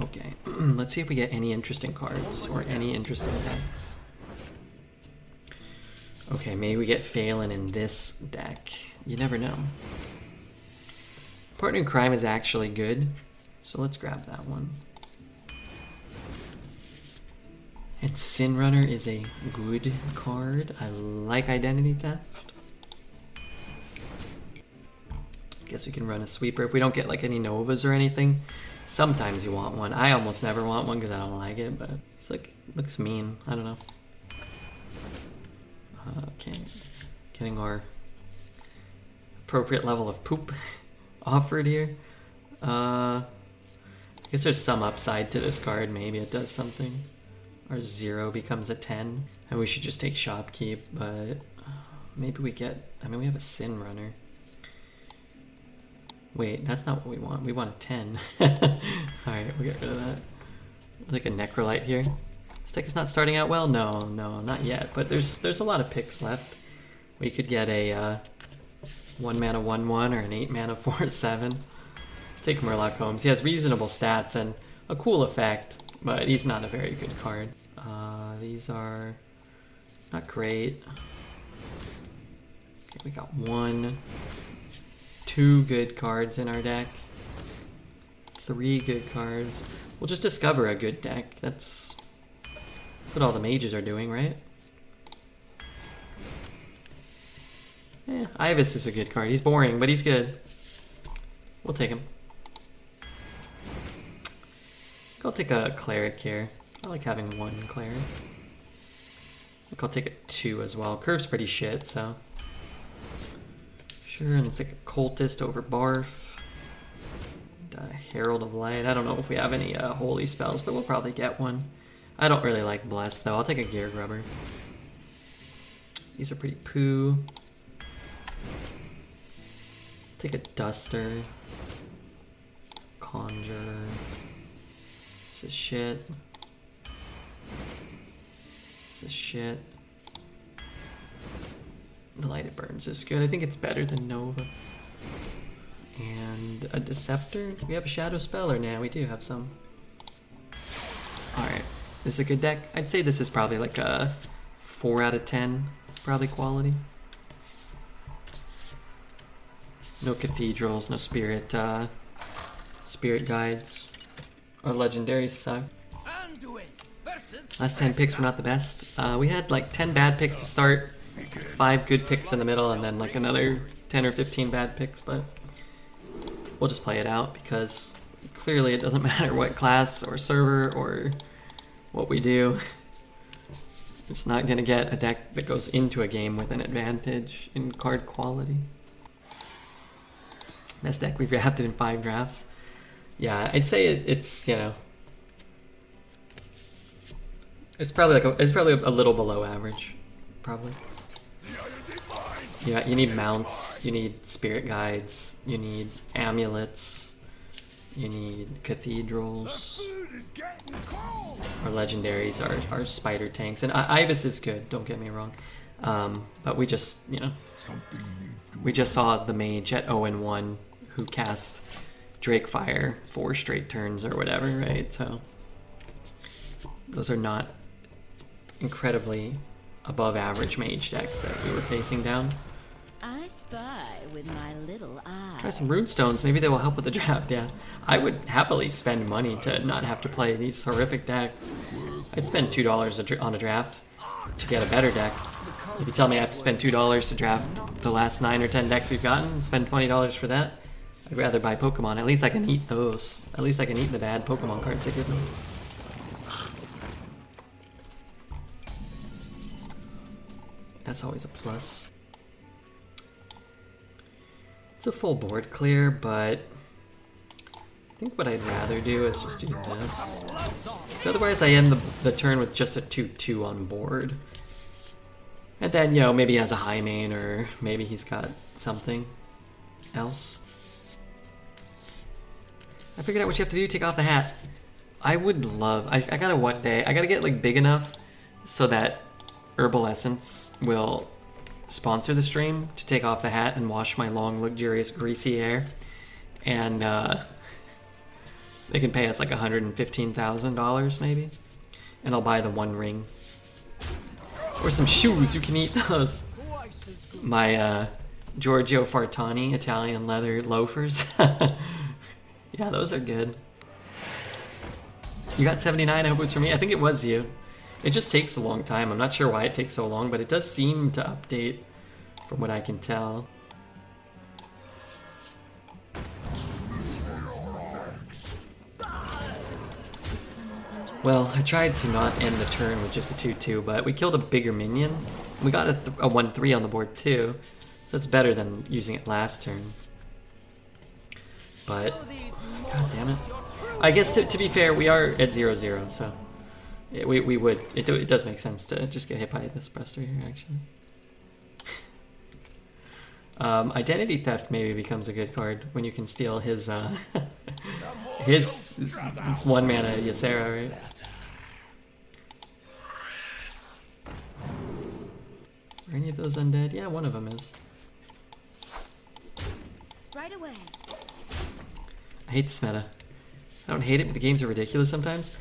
Okay, let's see if we get any interesting cards or any interesting decks. Okay, maybe we get Phelan in this deck. You never know. Partner in Crime is actually good, so let's grab that one. And Sin Runner is a good card. I like Identity Theft. Guess we can run a sweeper if we don't get like any Novas or anything. Sometimes you want one. I almost never want one because I don't like it, but it's like, looks mean. I don't know. Okay, getting our appropriate level of poop offered here. I guess there's some upside to this card. Maybe it does something. Our 0 becomes a 10, and we should just take Shopkeep, but maybe we get, I mean, we have a Sin Runner. Wait, that's not what we want. We want a 10. Alright, we'll get rid of that. Like a Necrolite here. This deck is not starting out well? No, not yet. But there's a lot of picks left. We could get a 1 mana 1/1 or an 8 mana 4/7. Take Murloc Holmes. He has reasonable stats and a cool effect, but he's not a very good card. These are not great. Okay, we got 2 good cards in our deck. 3 good cards. We'll just discover a good deck. That's what all the mages are doing, right? Yeah, Ibis is a good card. He's boring, but he's good. We'll take him. I'll take a Cleric here. I like having 1 Cleric. I think I'll take a 2 as well. Curve's pretty shit, so... Sure, and it's like a Cultist over Barf. And, Herald of Light. I don't know if we have any holy spells, but we'll probably get one. I don't really like Bless, though. I'll take a Gear Grubber. These are pretty poo. Take a Duster. Conjure. This is shit. This is shit. The Light It Burns is good. I think it's better than Nova. And a Deceptor? Do we have a Shadow Spell or nah? We do have some. Alright. This is a good deck. I'd say this is probably like a 4 out of 10. Probably quality. No Cathedrals, no Spirit Guides. Our legendaries suck. Last 10 picks were not the best. We had like 10 bad picks to start, 5 good picks in the middle, and then like another 10 or 15 bad picks, but we'll just play it out because clearly it doesn't matter what class or server or what we do. We're just not going to get a deck that goes into a game with an advantage in card quality. Best deck we've drafted in 5 drafts. Yeah, I'd say it's, you know, it's probably like it's probably a little below average, probably. Yeah, you need mounts, you need spirit guides, you need amulets, you need cathedrals. Our legendaries are spider tanks, and Ibis is good. Don't get me wrong, but we just, you know, we just saw the mage at 0-1 who cast Drakefire 4 straight turns or whatever, right? So those are not incredibly above average mage decks that we were facing down. I spy with my little eye. Try some runestones, maybe they will help with the draft. Yeah, I would happily spend money to not have to play these horrific decks. I'd spend $2 on a draft to get a better deck. If you tell me I have to spend $2 to draft the last 9 or 10 decks we've gotten and spend $20 for that, I'd rather buy Pokemon. At least I can eat those. At least I can eat the bad Pokemon cards they give me. That's always a plus. It's a full board clear, but I think what I'd rather do is just do this. So otherwise I end the turn with just a 2/2 on board. And then, you know, maybe he has a high main, or maybe he's got something else. I figured out what you have to do, take off the hat. I would love, I gotta one day, I gotta get like big enough so that Herbal Essence will sponsor the stream to take off the hat and wash my long, luxurious, greasy hair. And They can pay us like $115,000 maybe, and I'll buy the one ring. Or some shoes, you can eat those. My Giorgio Fartani Italian leather loafers. Yeah, those are good. You got 79, I hope it was for me. I think it was you. It just takes a long time. I'm not sure why it takes so long, but it does seem to update from what I can tell. Well, I tried to not end the turn with just a 2-2, but we killed a bigger minion. We got a 1-3 on the board too. That's better than using it last turn. But, god damn it. I guess to be fair, we are at 0-0, so we would. It does make sense to just get hit by this Buster here, actually. Identity theft maybe becomes a good card when you can steal his his 1 mana Ysera, right? Are any of those undead? Yeah, one of them is. Right away. I hate this meta. I don't hate it, but the games are ridiculous sometimes.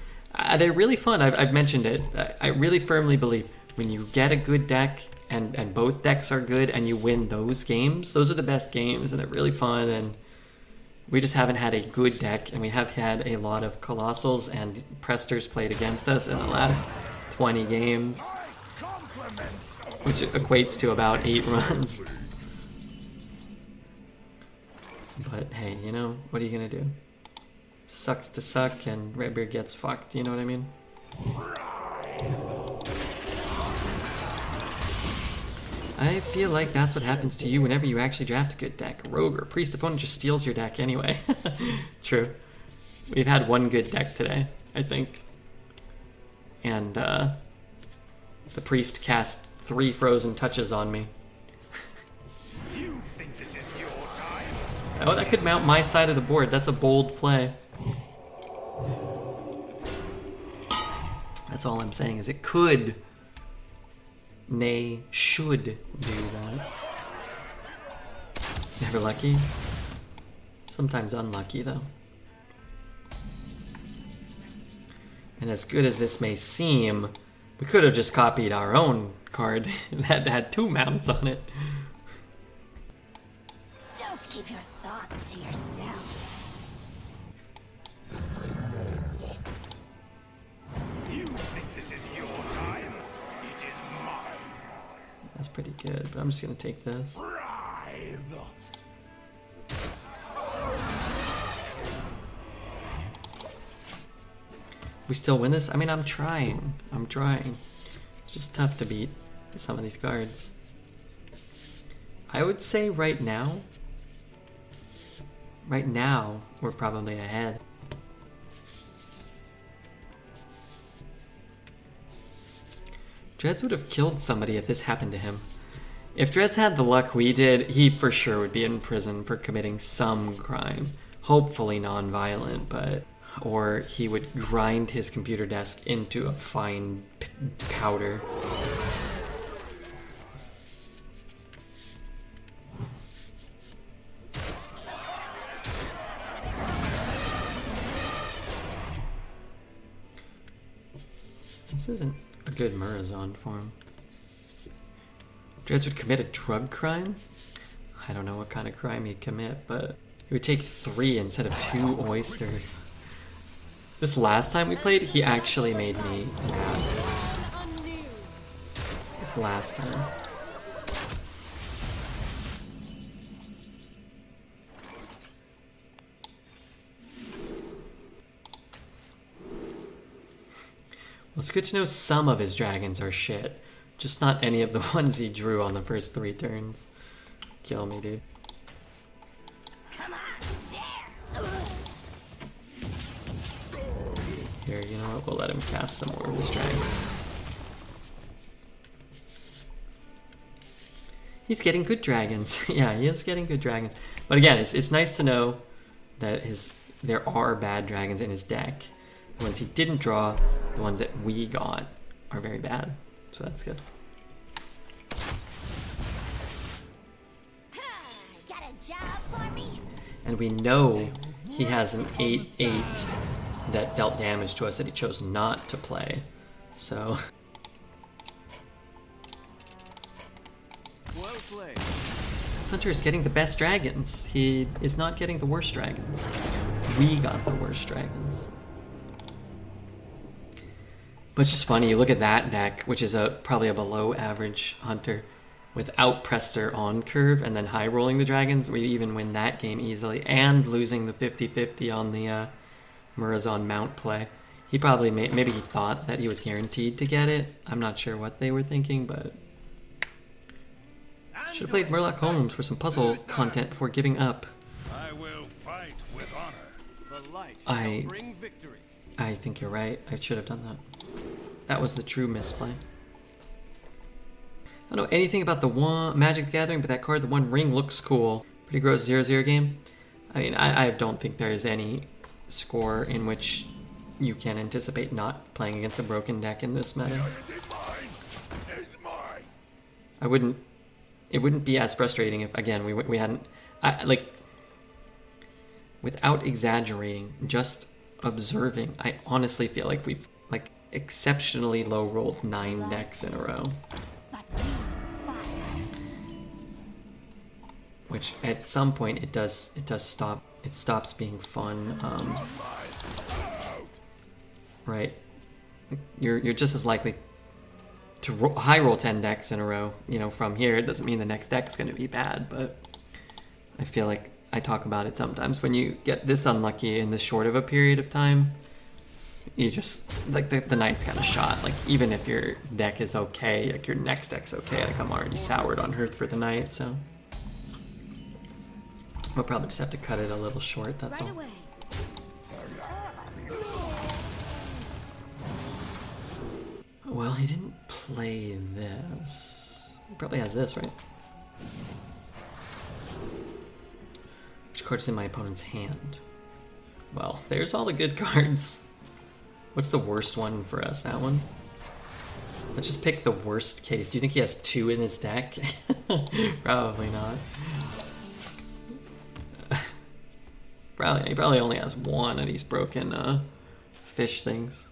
They're really fun. I've mentioned it. I really firmly believe when you get a good deck and both decks are good and you win those games, those are the best games and they're really fun. And we just haven't had a good deck, and we have had a lot of Colossals and Presters played against us in the last 20 games, which equates to about 8 runs. But hey, you know, what are you gonna do? Sucks to suck and Redbeard gets fucked, you know what I mean? I feel like that's what happens to you whenever you actually draft a good deck. Rogue or Priest opponent just steals your deck anyway. True. We've had one good deck today, I think. And the Priest cast 3 frozen touches on me. You think this is your time? Oh, that could mount my side of the board. That's a bold play. That's all I'm saying, is it could, nay, should do that. Never lucky. Sometimes unlucky, though. And as good as this may seem, we could have just copied our own card that had 2 mounts on it. Don't keep your thoughts to yourself. You think this is your time? It is mine. That's pretty good, but I'm just gonna take this. Bribe. We still win this? I mean, I'm trying. It's just tough to beat some of these cards. I would say right now, we're probably ahead. Dreads would have killed somebody if this happened to him. If Dreads had the luck we did, he for sure would be in prison for committing some crime. Hopefully non-violent, but... Or he would grind his computer desk into a fine powder. This isn't a good Murazon for him. Dreads would commit a drug crime? I don't know what kind of crime he'd commit, but he would take 3 instead of 2 oysters. This last time we played, he actually made me mad. This last time. Well, it's good to know some of his dragons are shit. Just not any of the ones he drew on the first 3 turns. Kill me, dude. Come on, share. Here, you know what? We'll let him cast some more of his dragons. He's getting good dragons. Yeah, he is getting good dragons. But again, it's nice to know that there are bad dragons in his deck. The ones he didn't draw, the ones that we got, are very bad. So that's good. Got a job for me? And we know he has an 8/8 that dealt damage to us that he chose not to play. So Well played. Hunter is getting the best dragons. He is not getting the worst dragons. We got the worst dragons. But it's just funny, you look at that deck, which is probably a below average Hunter, without Prester on curve and then high rolling the dragons. We even win that game easily and losing the 50-50 on the Murazon mount play. He probably maybe he thought that he was guaranteed to get it. I'm not sure what they were thinking, but should have played Murloc Holmes for some puzzle content before giving up. I will fight with honor. The light shall bring victory. I think you're right. I should have done that. That was the true misplay. I don't know anything about the one Magic the Gathering, but that card, the One Ring, looks cool. Pretty gross 0/0 game. I mean, I don't think there is any score in which you can anticipate not playing against a broken deck in this meta. It wouldn't be as frustrating if, again, we hadn't, like, without exaggerating, just observing, I honestly feel like we've, like, exceptionally low rolled 9 decks in a row. Which at some point it does stop. It stops being fun. Right. You're just as likely to high roll 10 decks in a row, you know, from here. It doesn't mean the next deck's going to be bad, but I feel like I talk about it sometimes. When you get this unlucky in this short of a period of time, you just, like, the night's kind of shot. Like, even if your deck is okay, like, your next deck's okay, like, I'm already soured on Hearth for the night, so we'll probably just have to cut it a little short, that's all. Away. Well, he didn't play this. He probably has this, right? Which card's in my opponent's hand? Well, there's all the good cards. What's the worst one for us? That one? Let's just pick the worst case. Do you think he has 2 in his deck? Probably not. He probably only has 1 of these broken fish things.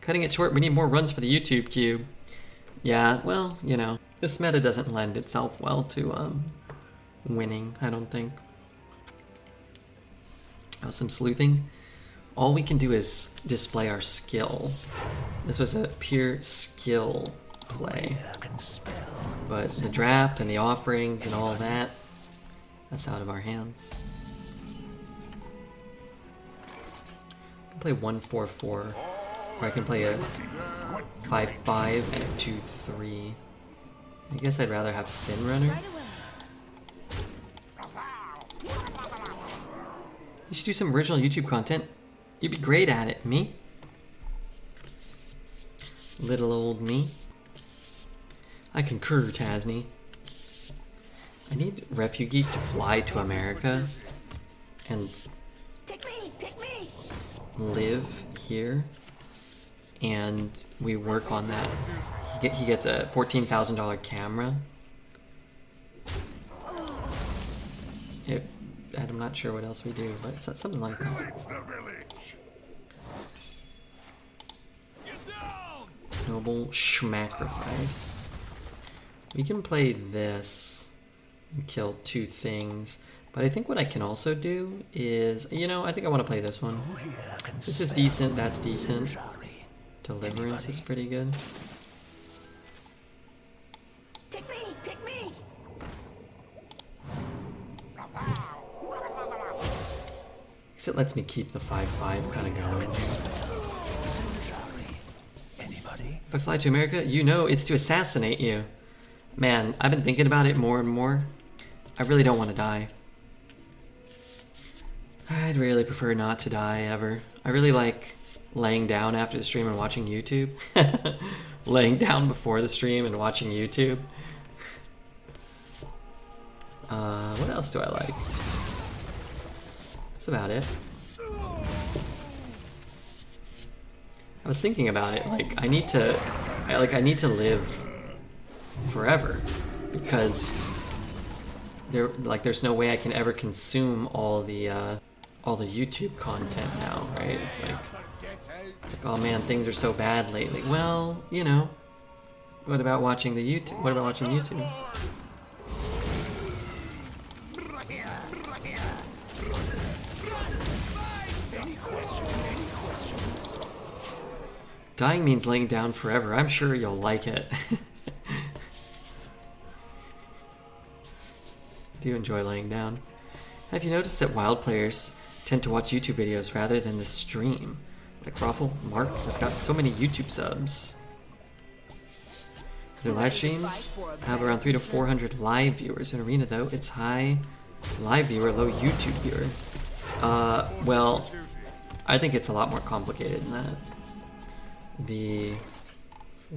Cutting it short, we need more runs for the YouTube cube. Yeah, well, you know, this meta doesn't lend itself well to winning, I don't think. Some sleuthing. All we can do is display our skill. This was a pure skill play. But the draft and the offerings and all that, that's out of our hands. I can play 1/4/4, or I can play a 5/5 and a 2/3. I guess I'd rather have Sin Runner. You should do some original YouTube content. You'd be great at it. Me? Little old me. I concur, Tasney. I need Refugeek to fly to America and live here, and we work on that. He gets a $14,000 camera. I'm not sure what else we do, but it's something like that. Noble Schmacrifice. We can play this and kill 2 things, but I think what I can also do is, you know, I think I want to play this one. This is decent, that's decent. Deliverance is pretty good. Pick me! Because it lets me keep the 5/5 kind of going. If I fly to America, you know it's to assassinate you. Man, I've been thinking about it more and more. I really don't want to die. I'd really prefer not to die ever. I really like laying down after the stream and watching YouTube. Laying down before the stream and watching YouTube. What else do I like? That's about it. I was thinking about it, like, I need to live forever, because there's no way I can ever consume all the all the YouTube content now, right? It's like, oh man, things are so bad lately. Well, you know, what about watching the YouTube? What about watching YouTube? Dying means laying down forever. I'm sure you'll like it. Do you enjoy laying down? Have you noticed that wild players tend to watch YouTube videos rather than the stream? Like Ruffle, Mark has got so many YouTube subs. Their live streams have around 300 to 400 live viewers. In Arena though, it's high live viewer, low YouTube viewer. Well, I think it's a lot more complicated than that. The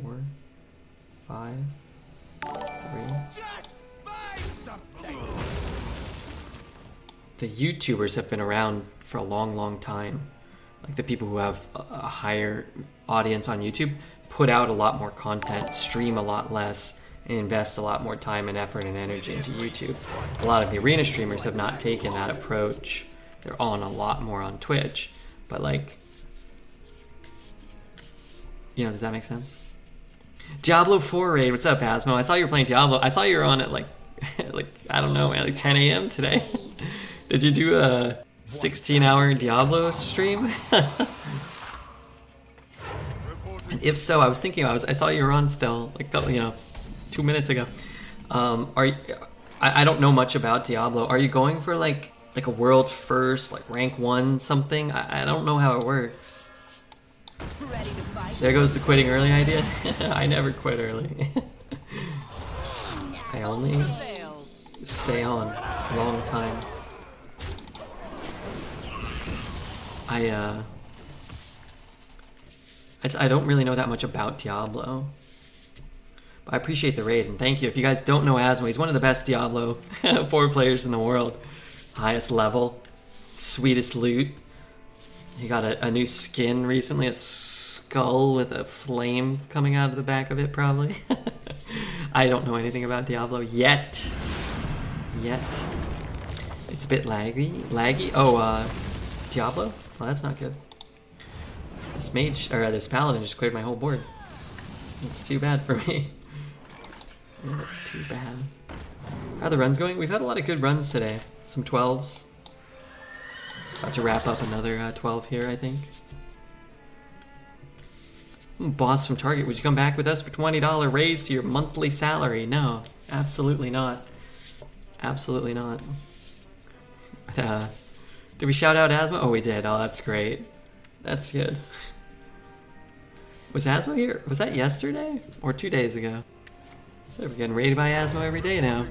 4, 5, 3. The YouTubers have been around for a long, long time. Like the people who have a higher audience on YouTube put out a lot more content, stream a lot less, and invest a lot more time and effort and energy into YouTube. A lot of the arena streamers have not taken that approach. They're on a lot more on Twitch. But like, you know, does that make sense? Diablo 4 raid, what's up, Asmo? I saw you were playing Diablo. I saw you were on at like I don't know, man, like 10 a.m. today. Did you do a 16-hour Diablo stream? And if so, I was thinking, I saw you were on still, like, you know, 2 minutes ago. I don't know much about Diablo. Are you going for like a world first, like rank 1 something? I don't know how it works. There goes the quitting early idea. I never quit early. I only stay on a long time. I don't really know that much about Diablo. But I appreciate the raid, and thank you. If you guys don't know Asmo, he's one of the best Diablo 4 players in the world. Highest level, sweetest loot. He got a new skin recently, a skull with a flame coming out of the back of it, probably. I don't know anything about Diablo yet. It's a bit laggy. Oh, Diablo? Well, that's not good. This mage, or this paladin just cleared my whole board. It's too bad for me. Too bad. How are the runs going? We've had a lot of good runs today. Some 12s. About to wrap up another 12 here, I think. Boss from Target, would you come back with us for $20 raise to your monthly salary? No, absolutely not. Absolutely not. Did we shout out Asmo? Oh, we did. Oh, that's great. That's good. Was Asmo here? Was that yesterday? Or 2 days ago? We're getting raided by Asmo every day now.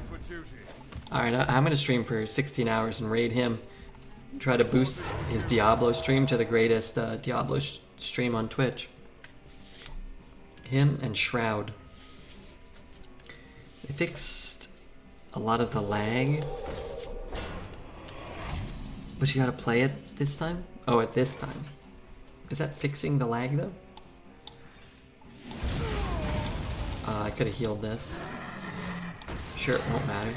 Alright, I'm going to stream for 16 hours and raid him. Try to boost his Diablo stream to the greatest Diablo stream on Twitch. Him and Shroud. They fixed a lot of the lag. But you gotta play it this time? Oh, at this time. Is that fixing the lag though? I could have healed this. Sure, it won't matter.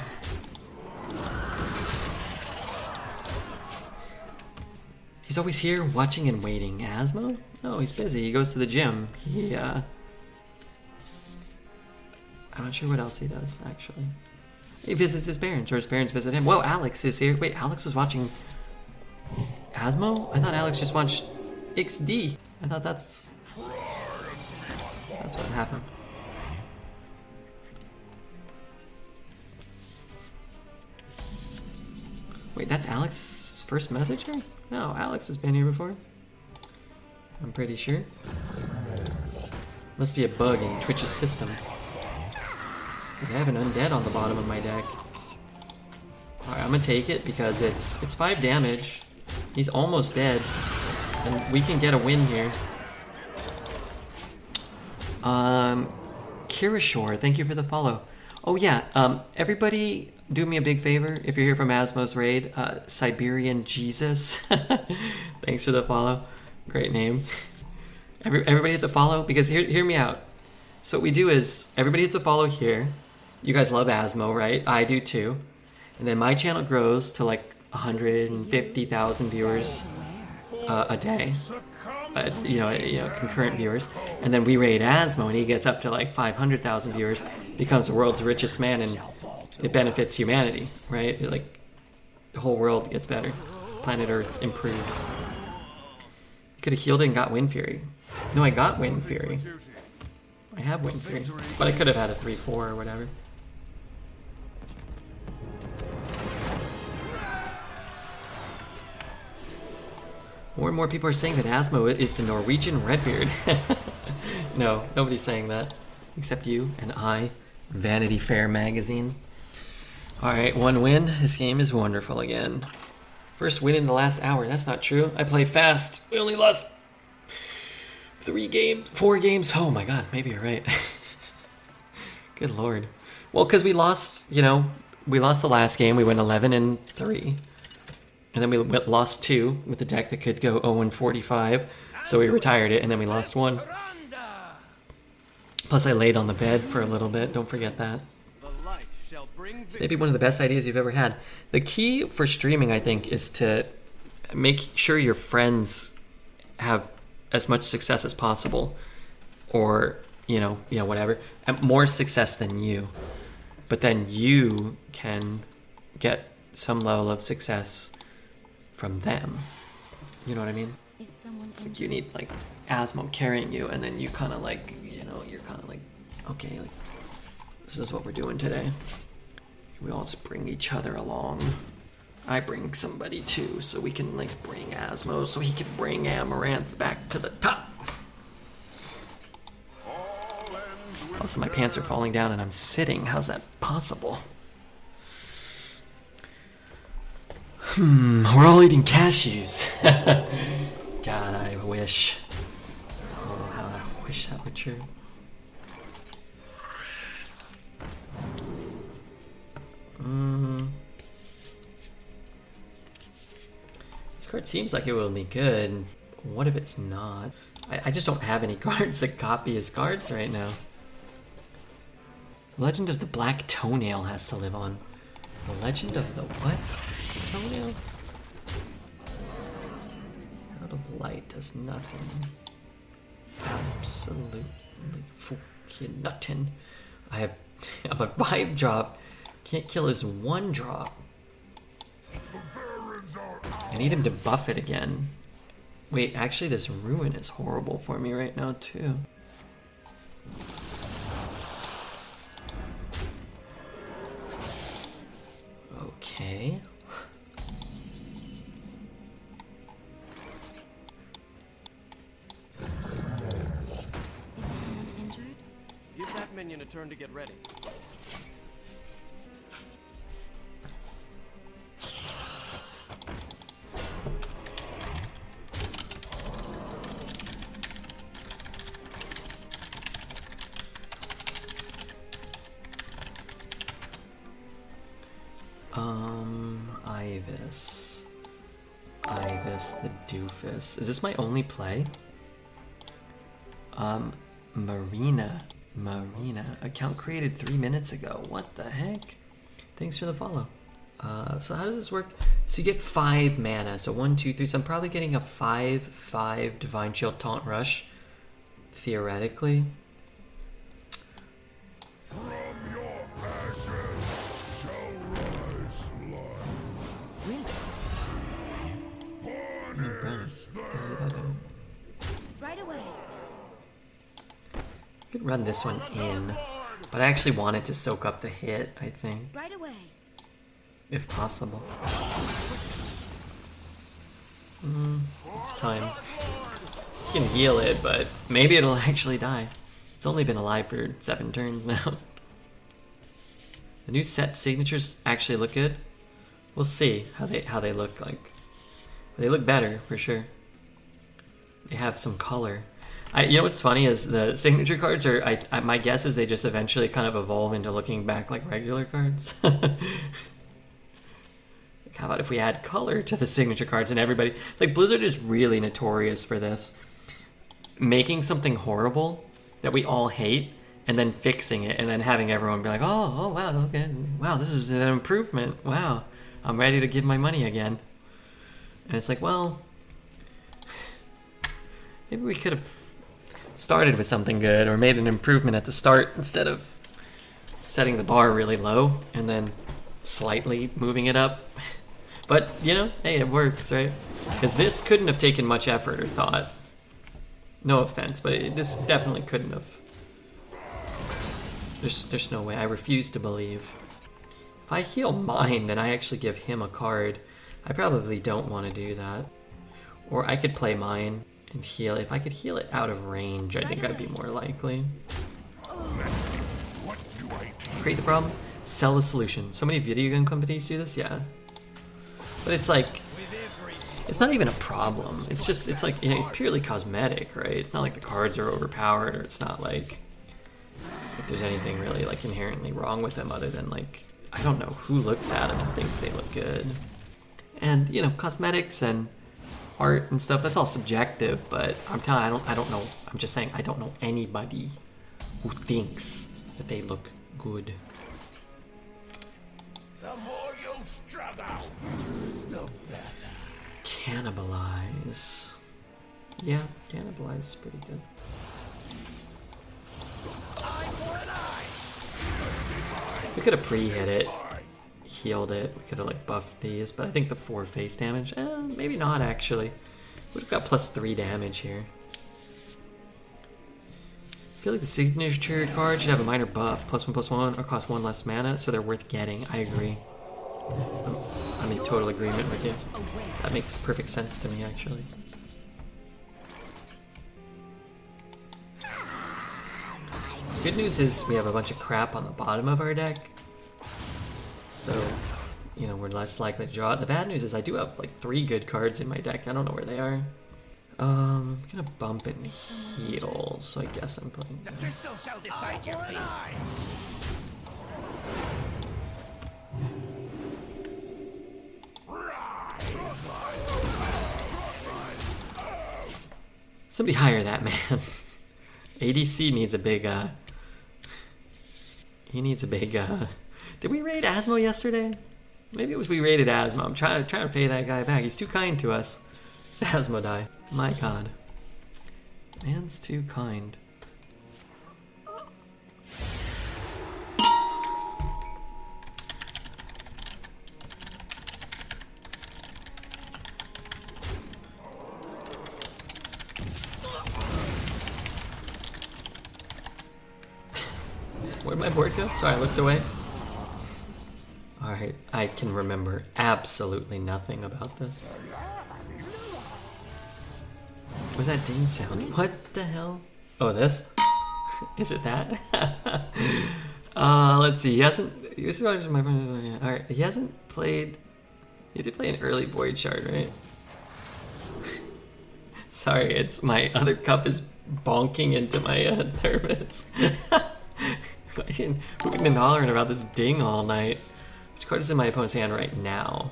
He's always here watching and waiting. Asmo? No, he's busy. He goes to the gym. I'm not sure what else he does, actually. He visits his parents, or his parents visit him. Whoa, Alex is here. Wait, Alex was watching Asmo? I thought Alex just watched XD. I thought that's what happened. Wait, that's Alex's first message here? No, Alex has been here before. I'm pretty sure. Must be a bug in Twitch's system. I have an undead on the bottom of my deck. Alright, I'm gonna take it because it's 5 damage. He's almost dead. And we can get a win here. Kirishore, thank you for the follow. Oh yeah, everybody do me a big favor if you're here from Asmo's raid. Siberian Jesus. Thanks for the follow. Great name. Everybody hit the follow because hear me out. So what we do is everybody hits a follow here. You guys love Asmo, right? I do too. And then my channel grows to like 150,000 viewers a day. Concurrent viewers, and then we raid Asmo, and he gets up to like 500,000 viewers, becomes the world's richest man, and it benefits humanity, right? Like the whole world gets better, planet Earth improves. You could have healed it and got Wind Fury. No, I got Wind Fury. I have Wind Fury, but I could have had a 3/4 or whatever. More and more people are saying that Asmo is the Norwegian Redbeard. No, nobody's saying that. Except you and I. Vanity Fair magazine. Alright, 1 win. This game is wonderful again. First win in the last hour. That's not true. I play fast. We only lost 4 games. Oh my god, maybe you're right. Good lord. Well, because we lost, we lost the last game. We went 11-3. And then we lost 2 with the deck that could go 0-45, so we retired it, and then we lost 1. Plus I laid on the bed for a little bit, don't forget that. It's maybe one of the best ideas you've ever had. The key for streaming, I think, is to make sure your friends have as much success as possible, or, whatever, and more success than you. But then you can get some level of success from them. You know what I mean? It's like you need like Asmo carrying you, and then you kind of like, you're kind of like, okay, like this is what we're doing today. We all just bring each other along. I bring somebody too, so we can like bring Asmo, so he can bring Amaranth back to the top. Also, my pants are falling down and I'm sitting. How's that possible? We're all eating cashews. God, I wish. Oh, how I wish that were true. This card seems like it will be good. What if it's not? I just don't have any cards that copy his cards right now. Legend of the Black Toenail has to live on. The Legend of the what? Toenail? Out of light does nothing. Absolutely fucking nothing. I have a 5-drop. Can't kill his 1-drop. I need him to buff it again. Wait, actually this ruin is horrible for me right now too. Okay. Give that minion a turn to get ready. Ibis the doofus. Is this my only play? Marina. Account created 3 minutes ago. What the heck? Thanks for the follow. So how does this work? So you get 5 mana. So 1, 2, 3. So I'm probably getting a 5/5 Divine Shield Taunt Rush. Theoretically. Right away. Could run this one in, but I actually wanted to soak up the hit, I think. Right away. If possible. It's time. You can heal it, but maybe it'll actually die. It's only been alive for 7 turns now. The new set signatures actually look good. We'll see how they look like. They look better for sure. They have some color. You know what's funny is the signature cards are. My guess is they just eventually kind of evolve into looking back like regular cards. How about if we add color to the signature cards and everybody... Like, Blizzard is really notorious for this. Making something horrible that we all hate and then fixing it and then having everyone be like, oh wow, okay. Wow, this is an improvement. Wow. I'm ready to give my money again. And it's like, well, maybe we could have started with something good or made an improvement at the start instead of setting the bar really low and then slightly moving it up. But, you know, hey, it works, right? Because this couldn't have taken much effort or thought. No offense, but this definitely couldn't have. There's no way. I refuse to believe. If I heal mine, then I actually give him a card. I probably don't want to do that. Or I could play mine and heal. If I could heal it out of range, I think I'd be more likely. Create the problem, sell the solution. So many video game companies do this, yeah. But it's like, it's not even a problem. It's just, it's like, it's purely cosmetic, right? It's not like the cards are overpowered, or it's not like there's anything really like inherently wrong with them other than like, I don't know who looks at them and thinks they look good. And, you know, cosmetics and art and stuff, that's all subjective, but I'm telling you, I don't know. I'm just saying, I don't know anybody who thinks that they look good. The more you'll struggle, the better. Cannibalize. Yeah, cannibalize is pretty good. We could have pre-hit it, healed it. We could have like buffed these, but I think the 4 face damage, maybe not actually. Would have got +3 damage here. I feel like the signature card should have a minor buff, +1/+1, or cost 1 less mana, so they're worth getting. I agree. I'm in total agreement with you. That makes perfect sense to me, actually. Good news is we have a bunch of crap on the bottom of our deck, so, you know, we're less likely to draw it. The bad news is I do have like 3 good cards in my deck. I don't know where they are. I'm gonna bump and heal, so I guess I'm playing The pistol shall decide your fate. Somebody hire that man. ADC needs a big, he needs a big, did we raid Asmo yesterday? Maybe it was we raided Asmo. I'm trying to pay that guy back. He's too kind to us. Does Asmo die? My god. Man's too kind. Where'd my board go? Sorry, I looked away. Alright, I can remember absolutely nothing about this. What was that ding sound? What the hell? Oh, this? Is it that? Let's see. He hasn't... Alright, he hasn't played... He did play an early Void Shard, right? Sorry, it's my other cup is bonking into my thermos. We've been hollering about this ding all night. Which card is in my opponent's hand right now?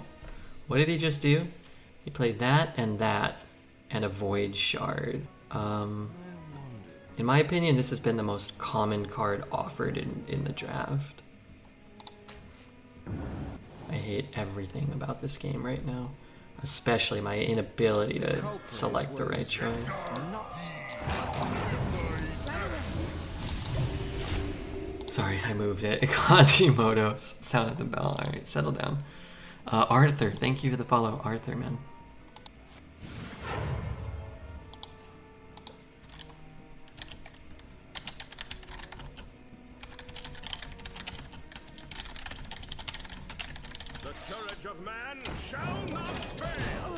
What did he just do? He played that and a Void Shard. In my opinion, this has been the most common card offered in the draft. I hate everything about this game right now. Especially my inability to select the right choice. Sorry, I moved it. Quasimodo's sounded the bell. Alright, settle down. Arthur, thank you for the follow. Arthur, man. The courage of man shall not fail.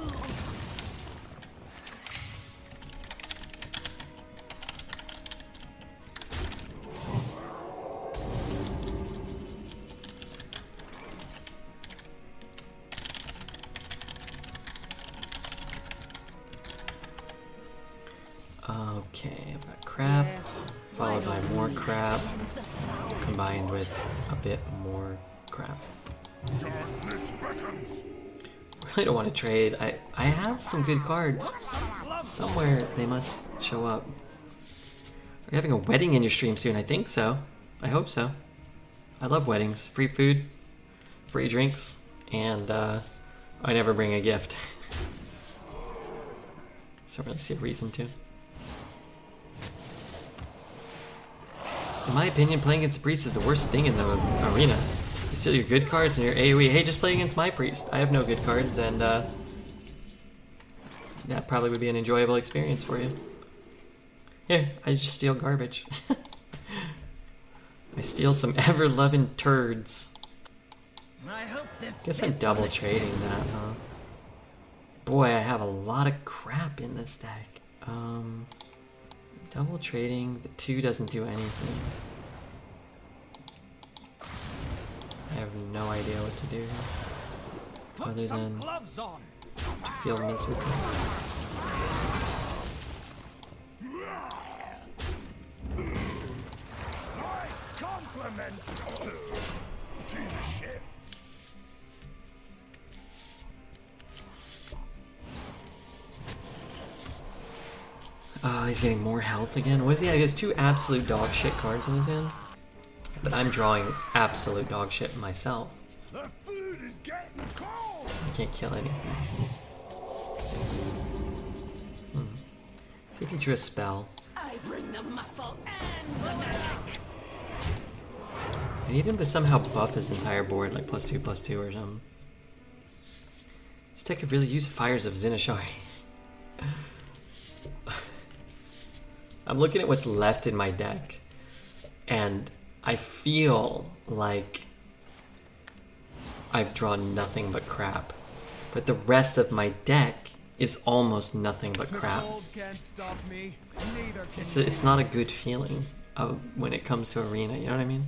Okay, I've got crap, followed by more crap, combined with a bit more crap. Darkness beckons. Really don't want to trade. I have some good cards. Somewhere they must show up. Are you having a wedding in your stream soon? I think so. I hope so. I love weddings. Free food, free drinks. and I never bring a gift. So I don't really see a reason to. In my opinion, playing against Priest is the worst thing in the arena. You steal your good cards and your AoE. Hey, just play against my Priest. I have no good cards, and that probably would be an enjoyable experience for you. Here, I just steal garbage. I steal some ever-loving turds. Guess I'm double trading that, huh? Boy, I have a lot of crap in this deck. Double trading, the 2 doesn't do anything. I have no idea what to do here. Other than to feel miserable. He's getting more health again. What is he? He has 2 absolute dog shit cards in his hand. But I'm drawing absolute dog shit myself. The food is getting cold. I can't kill anything. See if he drew a spell. I bring the muscle and the magic. I need him to somehow buff his entire board, like +2/+2 or something. This deck could really use Fires of Zinashari. I'm looking at what's left in my deck, and I feel like I've drawn nothing but crap. But the rest of my deck is almost nothing but crap. It's not a good feeling when it comes to Arena, you know what I mean?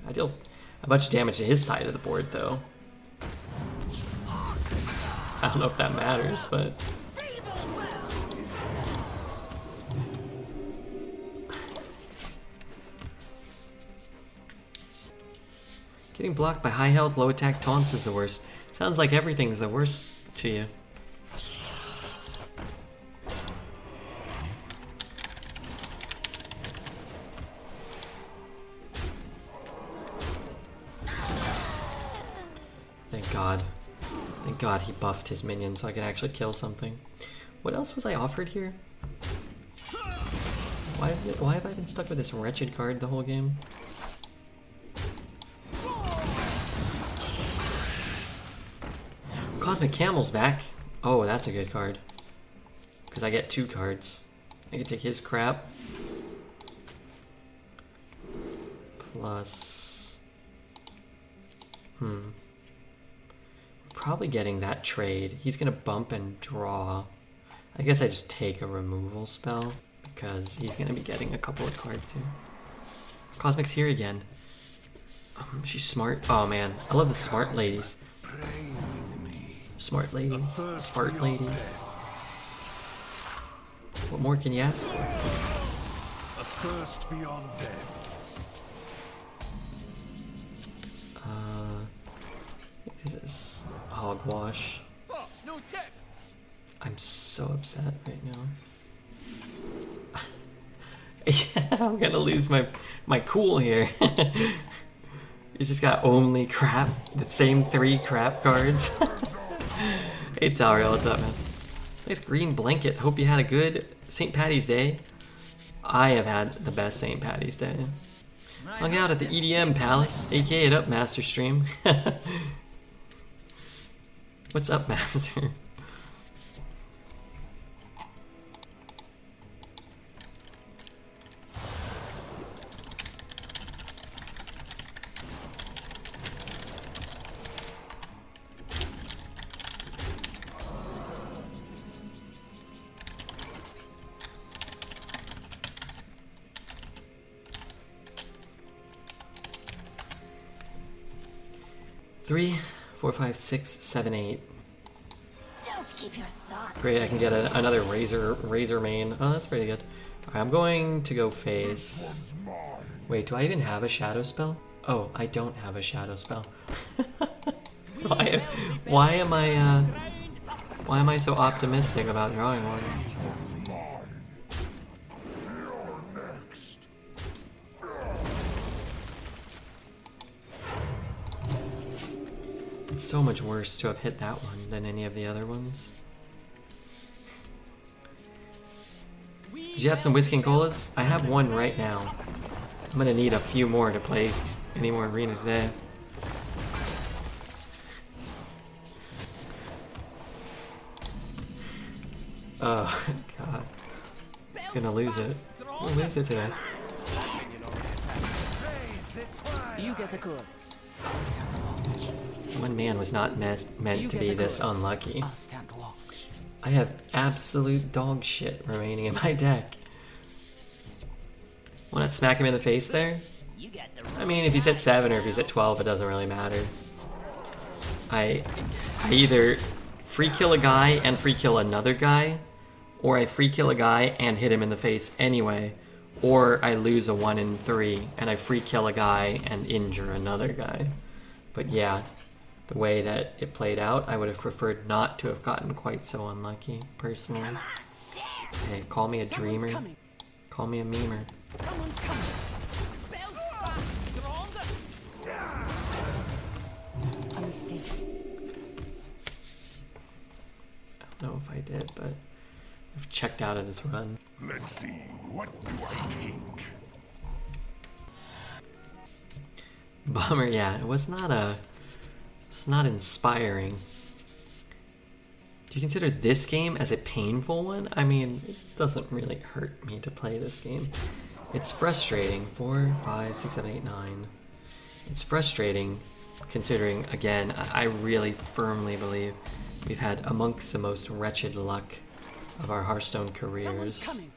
I deal a bunch of damage to his side of the board, though. I don't know if that matters, but... Getting blocked by high health, low attack taunts is the worst. Sounds like everything's the worst to you. Thank God he buffed his minion so I could actually kill something. What else was I offered here? Why have I been stuck with this wretched card the whole game? Cosmic Camel's back. Oh, that's a good card. Because I get 2 cards. I can take his crap. Plus... Probably getting that trade. He's gonna bump and draw. I guess I just take a removal spell because he's gonna be getting a couple of cards here. Cosmic's here again. She's smart. Oh man, I love the smart ladies. Smart ladies, smart ladies. What more can you ask for? A thirst beyond death. This is hogwash. I'm so upset right now. Yeah, I'm gonna lose my cool here. He's just got only crap, the same 3 crap cards. Hey Tauriel, what's up, man? Nice green blanket. Hope you had a good St. Patty's Day. I have had the best St. Patty's Day. Hung out at the EDM Palace, aka it up, Master Stream. What's up, Master? Three, 4, 5, 6, 7, 8. Don't keep your thoughts. Great, I can get another razor main. Oh, that's pretty good. Alright, I'm going to go phase. Wait, do I even have a shadow spell? Oh, I don't have a shadow spell. Why am I so optimistic about drawing one? It's so much worse to have hit that one than any of the other ones. Did you have some whiskey and colas? I have one right now. I'm gonna need a few more to play any more arenas today. Oh god. Gonna lose it. We'll lose it today. You get the goods. One man was not meant to be this unlucky. I'll stand watch. I have absolute dog shit remaining in my deck. Wanna smack him in the face there? I mean, if he's at 7 or if he's at 12, it doesn't really matter. I either free kill a guy and free kill another guy, or I free kill a guy and hit him in the face anyway, or I lose a 1 in 3 and I free kill a guy and injure another guy. But yeah, the way that it played out, I would have preferred not to have gotten quite so unlucky, personally. Hey, call me a dreamer. Call me a memer. Someone's coming. A mistake. I don't know if I did, but I've checked out of this run. Let's see, what do I think? Bummer, yeah, it's not inspiring. Do you consider this game as a painful one? I mean, it doesn't really hurt me to play this game. It's frustrating. 4, 5, 6, 7, 8, 9. It's frustrating considering, again, I really firmly believe we've had amongst the most wretched luck of our Hearthstone careers. Someone's coming.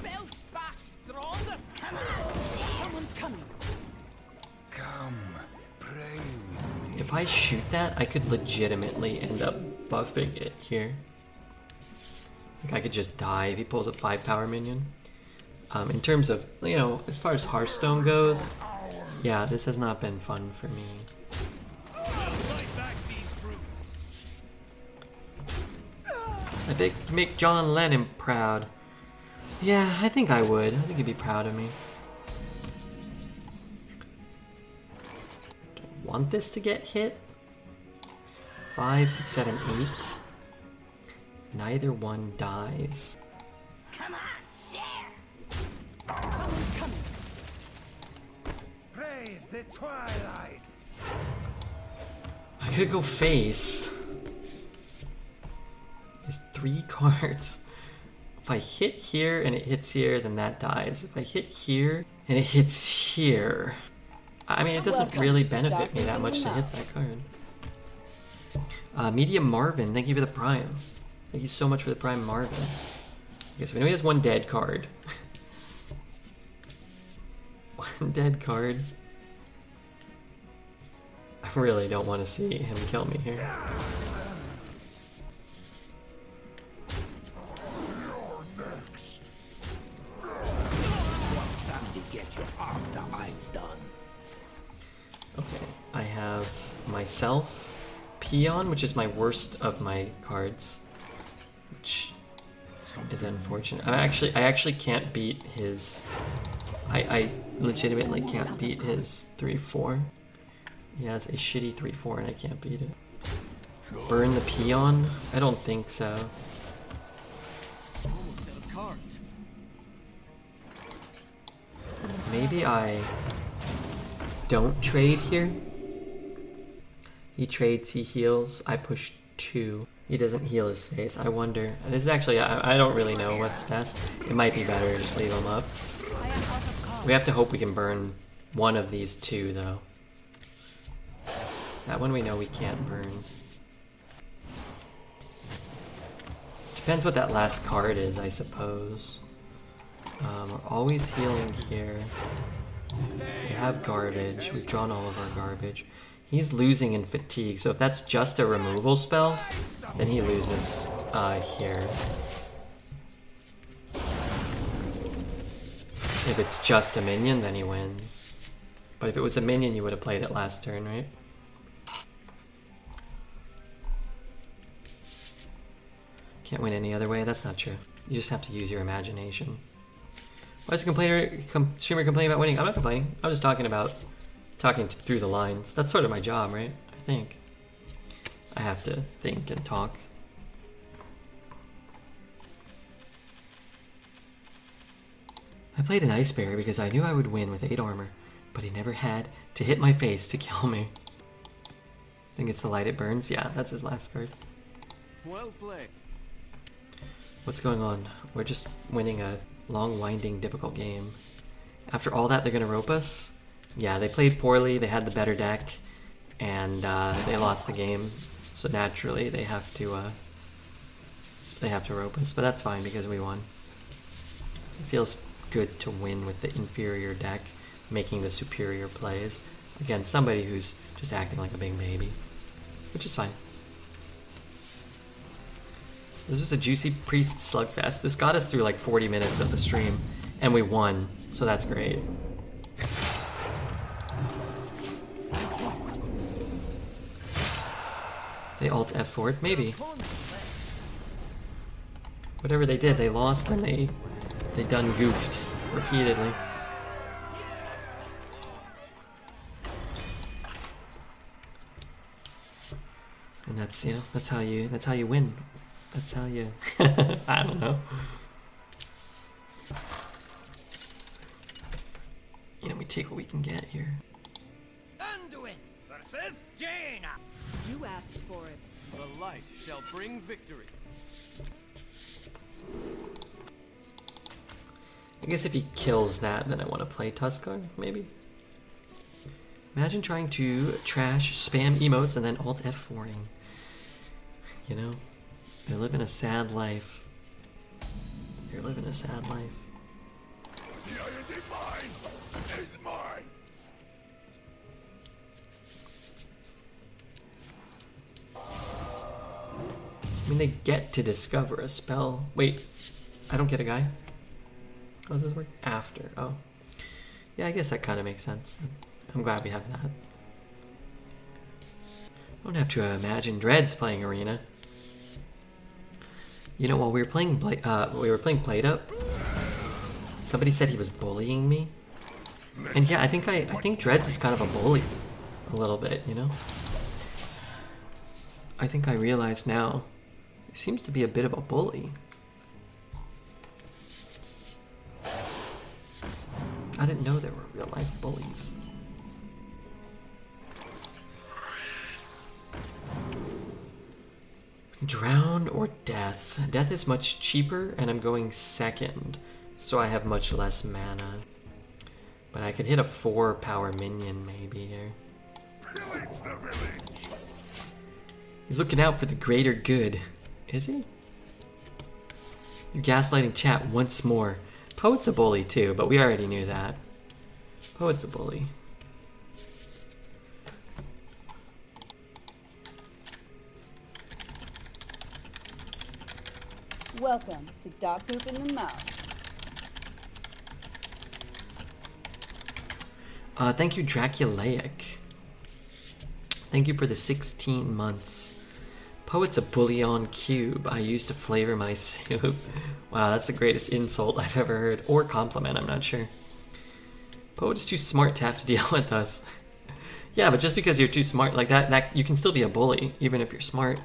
Build back stronger. Come on. Someone's coming. Come, pray with me. If I shoot that, I could legitimately end up buffing it here. Like I could just die if he pulls a 5 power minion. In terms of, you know, as far as Hearthstone goes, yeah, this has not been fun for me. I make John Lennon proud. Yeah, I think I would. I think he'd be proud of me. Do I want this to get hit? 5, 6, 7, 8. Neither one dies. Come on, share. Someone's coming. Praise the twilight. I could go face. There's 3 cards. If I hit here and it hits here, then that dies. If I hit here and it hits here, I mean, it doesn't really benefit me that much to hit that card. Medium Marvin, thank you for the Prime. Thank you so much for the Prime, Marvin. Okay, so we know he has 1 dead card. 1 dead card. I really don't want to see him kill me here. Okay, I have myself, Peon, which is my worst of my cards, which is unfortunate. I actually can't beat his. I legitimately can't beat his 3/4. He has a shitty 3/4 and I can't beat it. Burn the Peon? I don't think so. Maybe I don't trade here. He trades, he heals, I push 2. He doesn't heal his face. I wonder. This is actually, I don't really know what's best. It might be better to just leave him up. We have to hope we can burn one of these 2 though. That one we know we can't burn. Depends what that last card is, I suppose. We're always healing here. We have garbage. We've drawn all of our garbage. He's losing in fatigue, so if that's just a removal spell, then he loses here. If it's just a minion, then he wins. But if it was a minion, you would have played it last turn, right? Can't win any other way. That's not true. You just have to use your imagination. Why is a streamer complaining about winning? I'm not complaining. I'm just talking through the lines. That's sort of my job, right? I think. I have to think and talk. I played an Ice Bear because I knew I would win with 8 armor, but he never had to hit my face to kill me. Think it's the light it burns? Yeah, that's his last card. Well played. What's going on? We're just winning a long, winding, difficult game. After all that, they're gonna rope us? Yeah, they played poorly, they had the better deck, and they lost the game. So naturally, they have to rope us, but that's fine because we won. It feels good to win with the inferior deck, making the superior plays against somebody who's just acting like a big baby, which is fine. This was a juicy priest slugfest. This got us through like 40 minutes of the stream, and we won, so that's great. They alt F4'd? Maybe. Whatever they did, they lost and they done goofed repeatedly. And that's, you know, that's how you win. That's how you I don't know. You know, we take what we can get here. Anduin versus Jaina. You asked for it. The light shall bring victory. I guess if he kills that, then I want to play Tuskar, maybe? Imagine trying to trash spam emotes and then alt F4ing. You know? They're living a sad life. They're living a sad life. The iron divine is mine. I mean, they get to discover a spell. Wait, I don't get a guy. How does this work? After. Oh. Yeah, I guess that kind of makes sense. I'm glad we have that. I don't have to imagine Dreads playing Arena. You know, while we were playing Played Up, somebody said he was bullying me. And yeah, I think Dreads is kind of a bully. A little bit, you know? I think I realize now, he seems to be a bit of a bully. I didn't know there were real life bullies. Drown or Death? Death is much cheaper and I'm going second, so I have much less mana. But I could hit a 4 power minion maybe here. Pillage the village. He's looking out for the greater good. Is he? You're gaslighting chat once more. Poet's a bully too, but we already knew that. Poet's a bully. Welcome to Dog Poop in the Mouth. Thank you, Draculaic. Thank you for the 16 months. Poet's a bullion cube I use to flavor my soup. Wow, that's the greatest insult I've ever heard. Or compliment, I'm not sure. Poet is too smart to have to deal with us. Yeah, but just because you're too smart like that you can still be a bully, even if you're smart.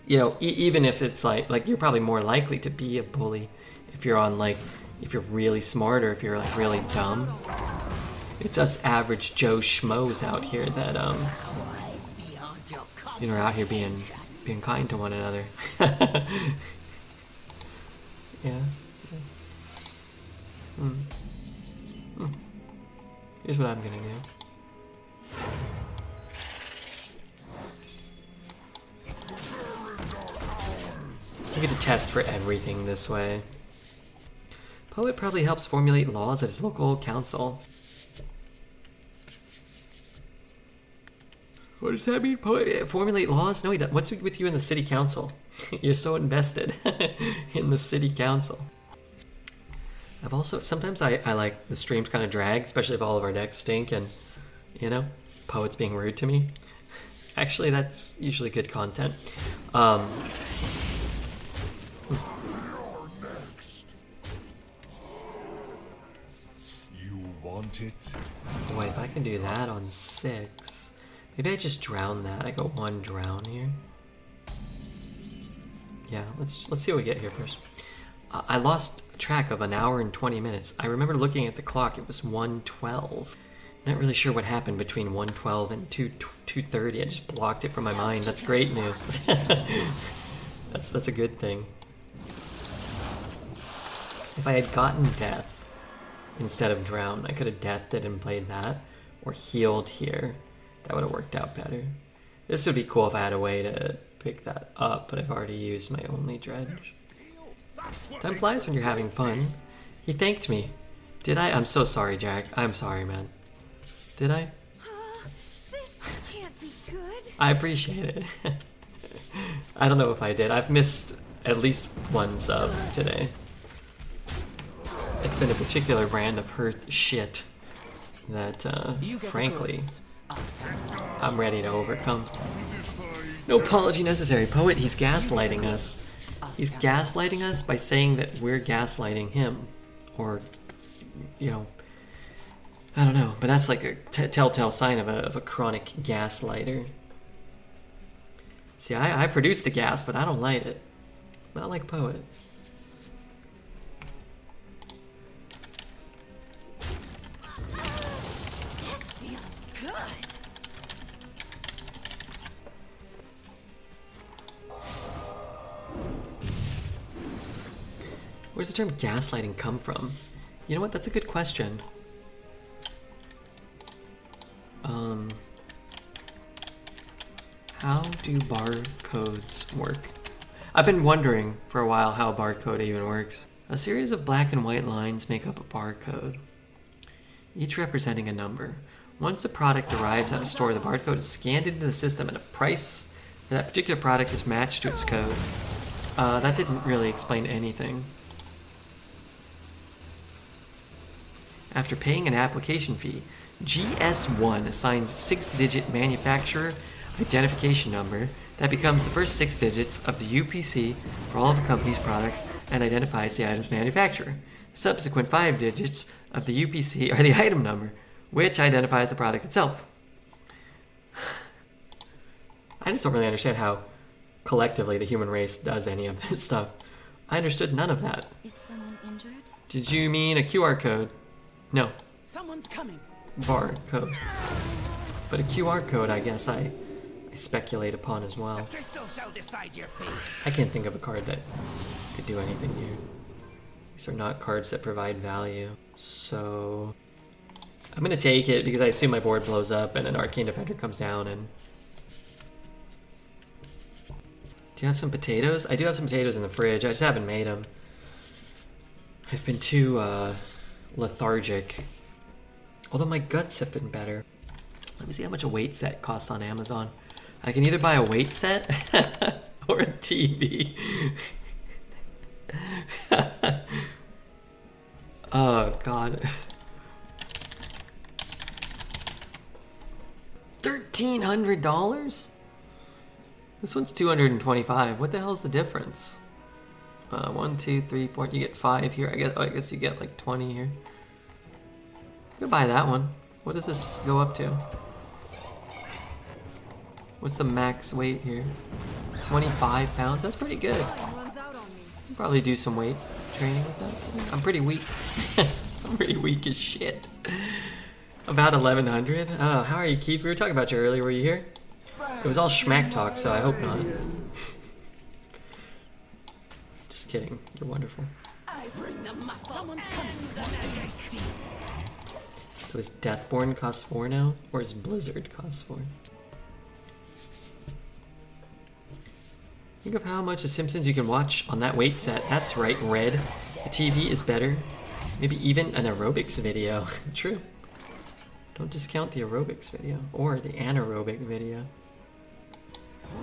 You know, even if it's like you're probably more likely to be a bully if you're on if you're really smart or if you're like really dumb. It's us average Joe schmoes out here that you know, are out here being kind to one another. Yeah. Here's what I'm gonna do. I get to test for everything this way. Poet probably helps formulate laws at his local council. What does that mean? Poet formulate laws? No, he doesn't. What's with you in the city council? You're so invested in the city council. I've also, sometimes I like the streams kind of drag, especially if all of our decks stink and, you know, Poet's being rude to me. Actually, that's usually good content. want it? Boy, if I can do that on 6, maybe I just drown that. I go 1 drown here. Yeah, let's see what we get here first. I lost track of 1 hour and 20 minutes. I remember looking at the clock, it was 1:12. Not really sure what happened between 1:12 and 2:30. I just blocked it from my mind. That's great news. That's a good thing. If I had gotten death instead of drown, I could have deathed it and played that, or healed here. That would have worked out better. This would be cool if I had a way to pick that up, but I've already used my only dredge. Time flies when you're having fun. He thanked me. Did I? I'm so sorry, Jack. I'm sorry, man. Did I? This can't be good. I appreciate it. I don't know if I did. I've missed at least 1 sub today. It's been a particular brand of Hearth shit that, frankly, I'm ready to overcome. No apology necessary, poet. He's gaslighting us. He's gaslighting us by saying that we're gaslighting him. Or, you know, I don't know. But that's like a telltale sign of a chronic gaslighter. See, I produce the gas, but I don't light it. Not like poet. Where's the term gaslighting come from? You know what? That's a good question. How do barcodes work? I've been wondering for a while how a barcode even works. A series of black and white lines make up a barcode, each representing a number. Once a product arrives at a store, the barcode is scanned into the system and a price for that particular product is matched to its code. That didn't really explain anything. After paying an application fee, GS1 assigns a 6-digit manufacturer identification number that becomes the first 6 digits of the UPC for all of the company's products and identifies the item's manufacturer. The subsequent 5 digits of the UPC are the item number, which identifies the product itself. I just don't really understand how collectively the human race does any of this stuff. I understood none of that. Is someone injured? Did you mean a QR code? No. Someone's coming. Barcode. But a QR code, I guess I speculate upon as well. Crystal shall decide your fate. I can't think of a card that could do anything here. These are not cards that provide value. So I'm gonna take it because I assume my board blows up and an Arcane Defender comes down and... Do you have some potatoes? I do have some potatoes in the fridge. I just haven't made them. I've been too lethargic. Although my guts have been better. Let me see how much a weight set costs on Amazon. I can either buy a weight set or a TV. Oh god. $1,300? This one's $225. What the hell's the difference? 1, 2, 3, 4. You get 5 here. I guess you get like 20 here. I'm gonna buy that one. What does this go up to? What's the max weight here? 25 pounds? That's pretty good. Probably do some weight training with that. I'm pretty weak. I'm pretty weak as shit. About 1,100. Oh, how are you, Keith? We were talking about you earlier. Were you here? It was all schmack talk, so I hope not. Just kidding. You're wonderful. I bring the muscle. Someone's coming. So is Deathborn cost 4 now? Or is Blizzard cost 4? Think of how much The Simpsons you can watch on that weight set. That's right, Red. The TV is better. Maybe even an aerobics video. True. Don't discount the aerobics video. Or the anaerobic video. I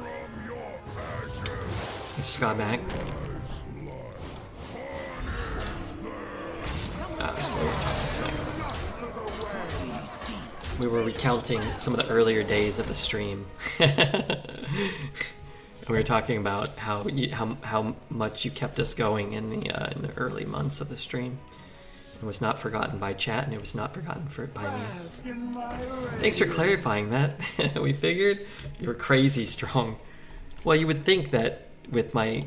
just got back. We were recounting some of the earlier days of the stream. We were talking about how much you kept us going in the early months of the stream. It was not forgotten by chat, and it was not forgotten by me. Thanks for clarifying that. We figured you were crazy strong. Well, you would think that with my,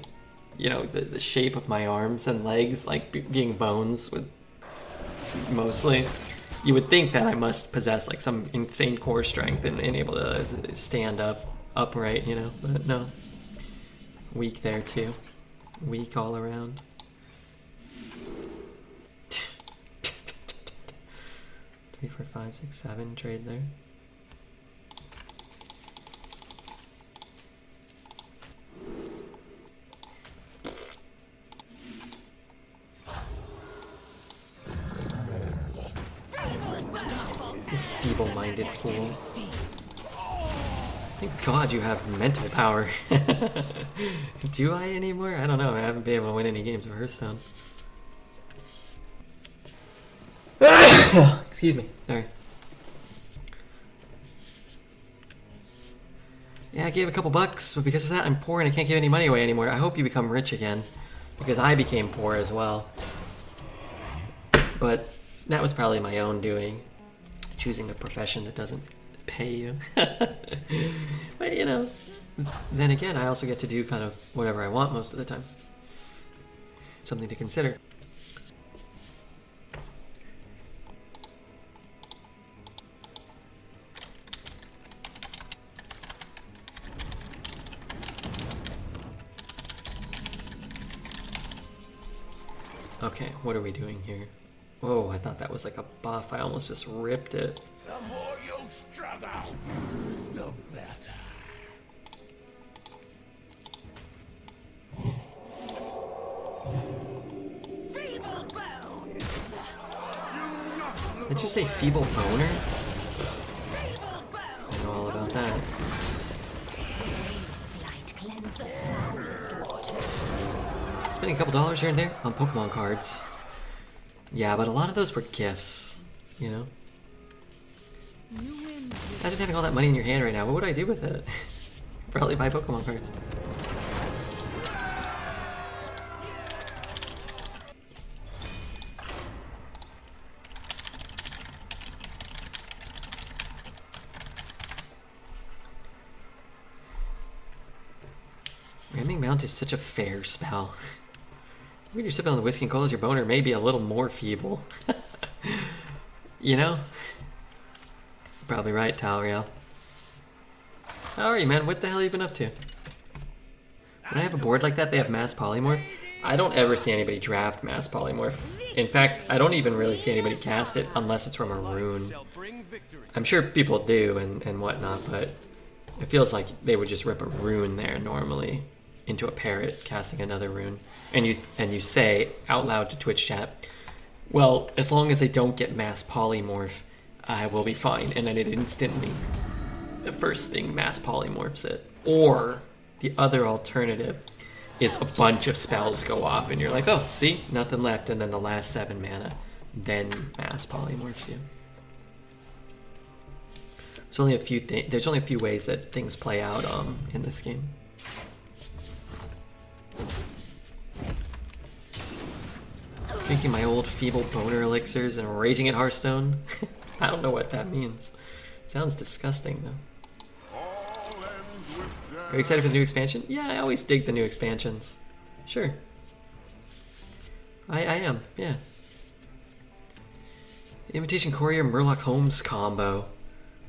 you know, the shape of my arms and legs, like being bones with mostly, you would think that I must possess like some insane core strength and able to stand upright, you know, but no. Weak there too. Weak all around. 3, 4, 5, 6, 7 trade there. Feeble-minded fool. Thank God you have mental power. Do I anymore? I don't know. I haven't been able to win any games of Hearthstone. Excuse me. Sorry. Yeah, I gave a couple bucks, but because of that I'm poor and I can't give any money away anymore. I hope you become rich again, because I became poor as well. But that was probably my own doing. Choosing a profession that doesn't pay you. But you know, then again, I also get to do kind of whatever I want most of the time. Something to consider. Okay, what are we doing here? Whoa, I thought that was like a buff. I almost just ripped it. The more you'll struggle, the better. Feeble bones. Did you say feeble boner? Feeble bones. I know all about that. Waves of light cleanse the foulest water. Spending a couple dollars here and there on Pokemon cards. Yeah, but a lot of those were gifts, you know? Imagine having all that money in your hand right now. What would I do with it? Probably buy Pokemon cards. Ramming Mount is such a fair spell. When you're sipping on the whiskey and colas, your boner may be a little more feeble. You know? Probably right, Talriel. How are you, man? What the hell have you been up to? When I have a board like that, they have Mass Polymorph. I don't ever see anybody draft Mass Polymorph. In fact, I don't even really see anybody cast it unless it's from a rune. I'm sure people do and whatnot, but it feels like they would just rip a rune there normally into a parrot, casting another rune. And you say out loud to Twitch chat, well, as long as they don't get Mass Polymorph, I will be fine. And then it instantly, the first thing Mass Polymorphs it. Or the other alternative is a bunch of spells go off and you're like, oh, see, nothing left. And then the last 7 mana, then Mass Polymorphs you. There's only a few ways that things play out in this game. Drinking my old feeble boner elixirs and raging at Hearthstone. I don't know what that means. Sounds disgusting though. Are you excited for the new expansion? Yeah, I always dig the new expansions. Sure. I am, yeah. The Invitation Courier Murloc Holmes combo.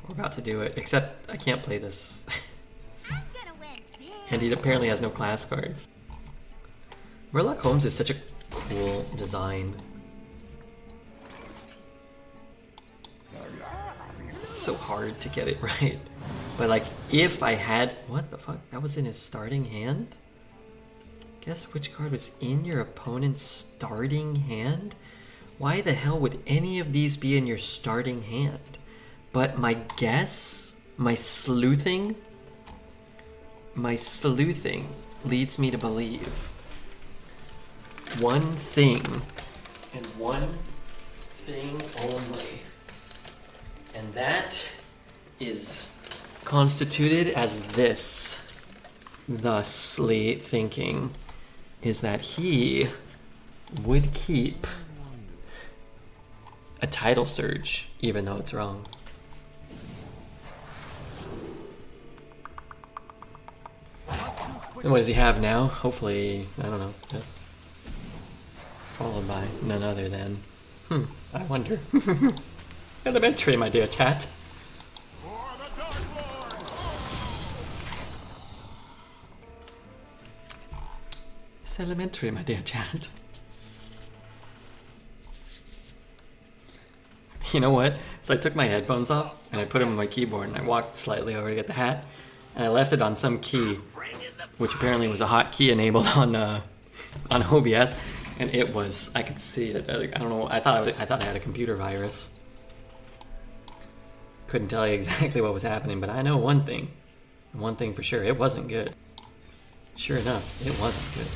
We're about to do it, except I can't play this. And he apparently has no class cards. Murloc Holmes is such a cool design. It's so hard to get it right. But like, if I had... What the fuck? That was in his starting hand? Guess which card was in your opponent's starting hand? Why the hell would any of these be in your starting hand? But my guess, my sleuthing leads me to believe one thing, and one thing only. And that is constituted as this. Thusly thinking is that he would keep a tidal surge, even though it's wrong. And what does he have now? Hopefully, I don't know, this. Followed by none other than... I wonder. Elementary, my dear chat. It's elementary, my dear chat. You know what? So I took my headphones off and I put them on my keyboard and I walked slightly over to get the hat and I left it on some key, which apparently was a hotkey enabled on OBS, and it was, I could see it. I don't know. I thought I had a computer virus. Couldn't tell you exactly what was happening, but I know one thing for sure: it wasn't good. Sure enough, it wasn't good.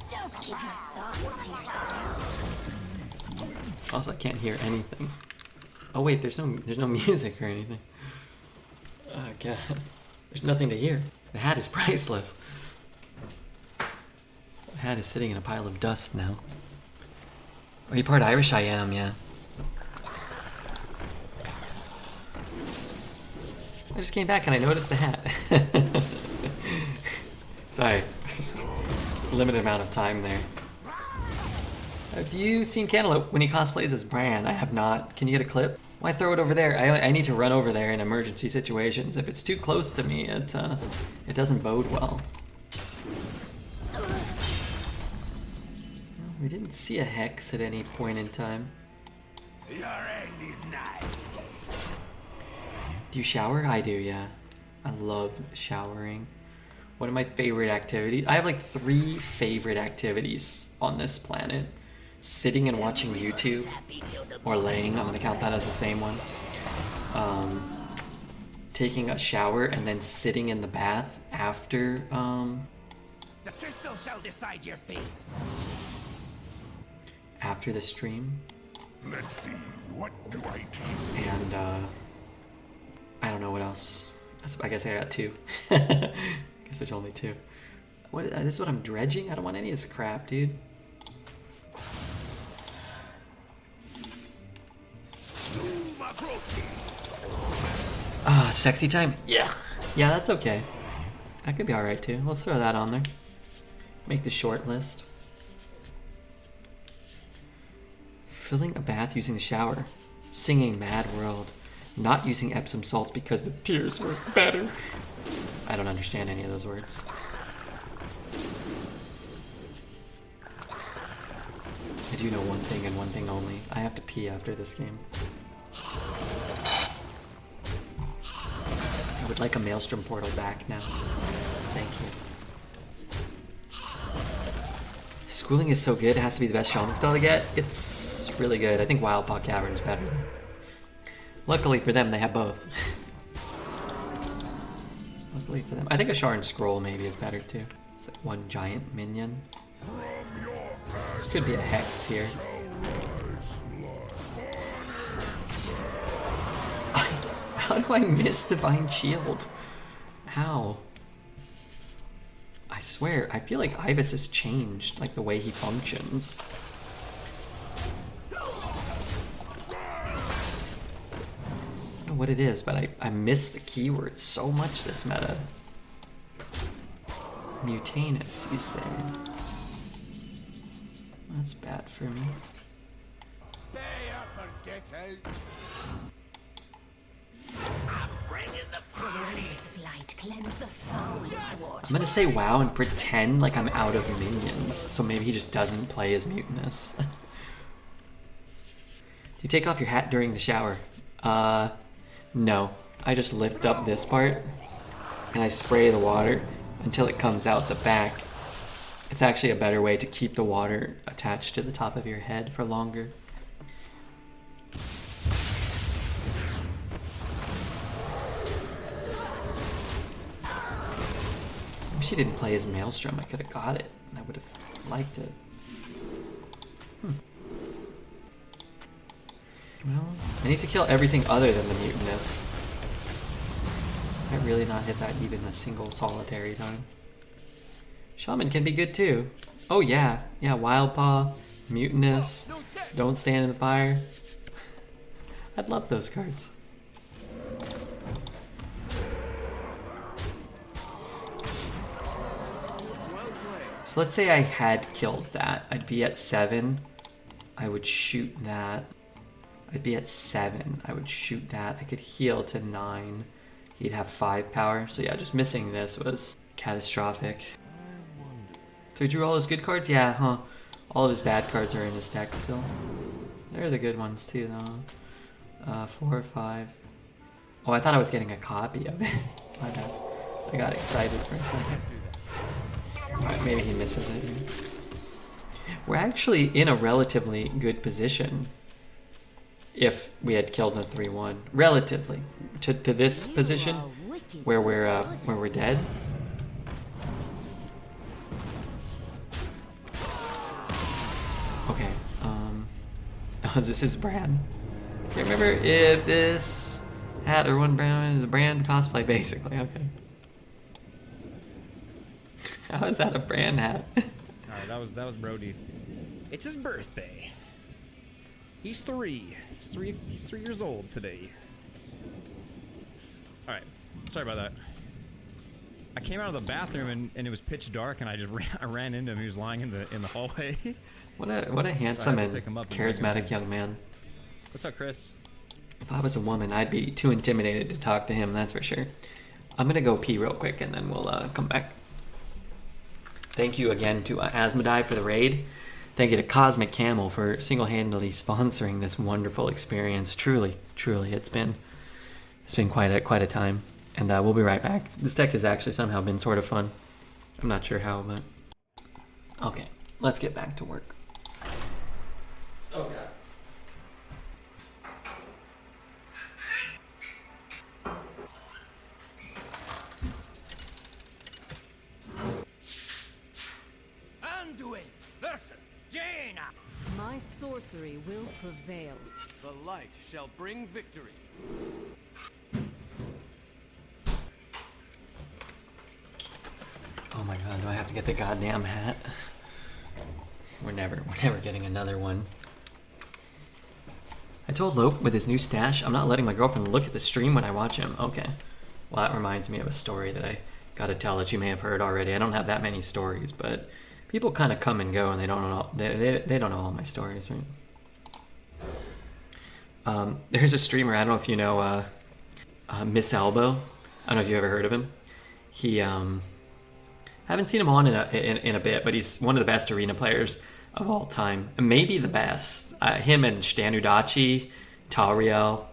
Don't keep your thoughts to yourself. Also, I can't hear anything. Oh wait, there's no music or anything. Oh god, there's nothing to hear. The hat is priceless. The hat is sitting in a pile of dust now. Are you part Irish? I am, yeah. I just came back and I noticed the hat. Sorry. Limited amount of time there. Have you seen Cantaloupe when he cosplays as Bran? I have not. Can you get a clip? Why throw it over there? I need to run over there in emergency situations. If it's too close to me, it doesn't bode well. We didn't see a hex at any point in time. Your end is nigh. Do you shower? I do, yeah. I love showering. One of my favorite activities. I have like 3 favorite activities on this planet. Sitting and watching YouTube, or laying, I'm gonna count that as the same one. Taking a shower and then sitting in the bath after, The crystal shall decide your fate. after the stream. Let's see, what do I do? And, I don't know what else. I guess I got 2. Guess there's only 2. This is what I'm dredging? I don't want any of this crap, dude. Sexy time? Yeah. Yeah, that's okay. That could be alright too. Let's throw that on there. Make the short list. Filling a bath using the shower. Singing Mad World. Not using Epsom salts because the tears were better. I don't understand any of those words. I do know one thing and one thing only. I have to pee after this game. I would like a Maelstrom portal back now. Thank you. Schooling is so good, it has to be the best shaman spell to get. It's really good. I think Wildpaw Cavern is better. Luckily for them, they have both. Luckily for them. I think a Shard Scroll maybe is better too. It's like 1 giant minion. This could be a hex here. How do I miss Divine Shield? How? I swear, I feel like Ibis has changed, like the way he functions. I don't know what it is, but I miss the keywords so much this meta. Mutanus, you say? That's bad for me. Stay up or get out. The rays of light cleanse the foulest water. I'm gonna say WoW and pretend like I'm out of minions, so maybe he just doesn't play as Mutinous. Do you take off your hat during the shower? No. I just lift up this part, and I spray the water until it comes out the back. It's actually a better way to keep the water attached to the top of your head for longer. I wish he didn't play his Maelstrom. I could have got it, and I would have liked it. Well, I need to kill everything other than the Mutinous. I might really not hit that even a single solitary time. Shaman can be good too. Oh yeah, yeah, Wildpaw, Mutinous, don't stand in the fire. I'd love those cards. So let's say I had killed that. I'd be at 7. I would shoot that. I'd be at 7. I would shoot that. I could heal to 9. He'd have 5 power. So yeah, just missing this was catastrophic. So he drew all his good cards? Yeah, huh. All of his bad cards are in his deck still. They're the good ones too, though. 4 or 5. Oh, I thought I was getting a copy of it. My bad. I got excited for a second. Alright, maybe he misses it. We're actually in a relatively good position if we had killed a 3-1. Relatively. To this position where we're dead. Okay, oh, this is Brand. Can't remember if this hat or one brand is a brand cosplay, basically. Okay. How is that a brand hat? Alright, that was Brody. It's his birthday. He's 3. He's 3 years old today. Alright, sorry about that. I came out of the bathroom and it was pitch dark and I ran into him. He was lying in the hallway. What a handsome and charismatic young man. What's up, Chris? If I was a woman, I'd be too intimidated to talk to him, that's for sure. I'm gonna go pee real quick and then we'll come back. Thank you again to Asmodai for the raid. Thank you to Cosmic Camel for single-handedly sponsoring this wonderful experience. Truly, it's been quite a time. And we'll be right back. This deck has actually somehow been sort of fun. I'm not sure how, but... Okay, let's get back to work. Oh, God. Anduin versus Jaina. My sorcery will prevail. The light shall bring victory. Oh my god, do I have to get the goddamn hat? We're never getting another one. I told Lope with his new stash, I'm not letting my girlfriend look at the stream when I watch him. Okay. Well, that reminds me of a story that I gotta tell that you may have heard already. I don't have that many stories, but people kind of come and go and they don't know they don't know all my stories, right? There's a streamer, I don't know if you know Miss Elbow. I don't know if you ever heard of him. He haven't seen him on in a bit, but he's one of the best arena players of all time. Maybe the best. Him and Stanudachi, Tariel,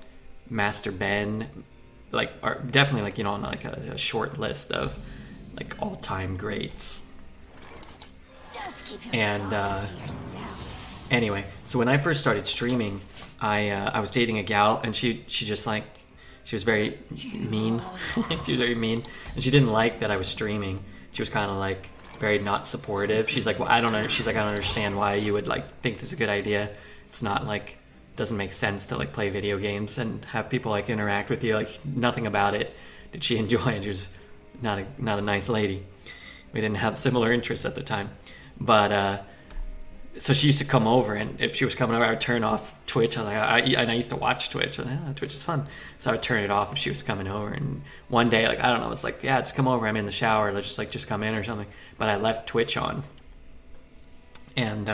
Master Ben, like are definitely like, you know, on like a short list of like all-time greats. And anyway, so when I first started streaming, I was dating a gal, and she just like, she was very mean. She was very mean, and she didn't like that I was streaming. She was kind of like very not supportive. She's like, well, I don't understand why you would like think this is a good idea. It's not like, doesn't make sense to like play video games and have people like interact with you. Like nothing about it did she enjoy. She was not a nice lady. We didn't have similar interests at the time, but so she used to come over, and if she was coming over, I would turn off Twitch. I used to watch Twitch. Twitch is fun, so I would turn it off if she was coming over. And one day, like I don't know, it's like, yeah, just come over. I'm in the shower. Let's just come in or something. But I left Twitch on, and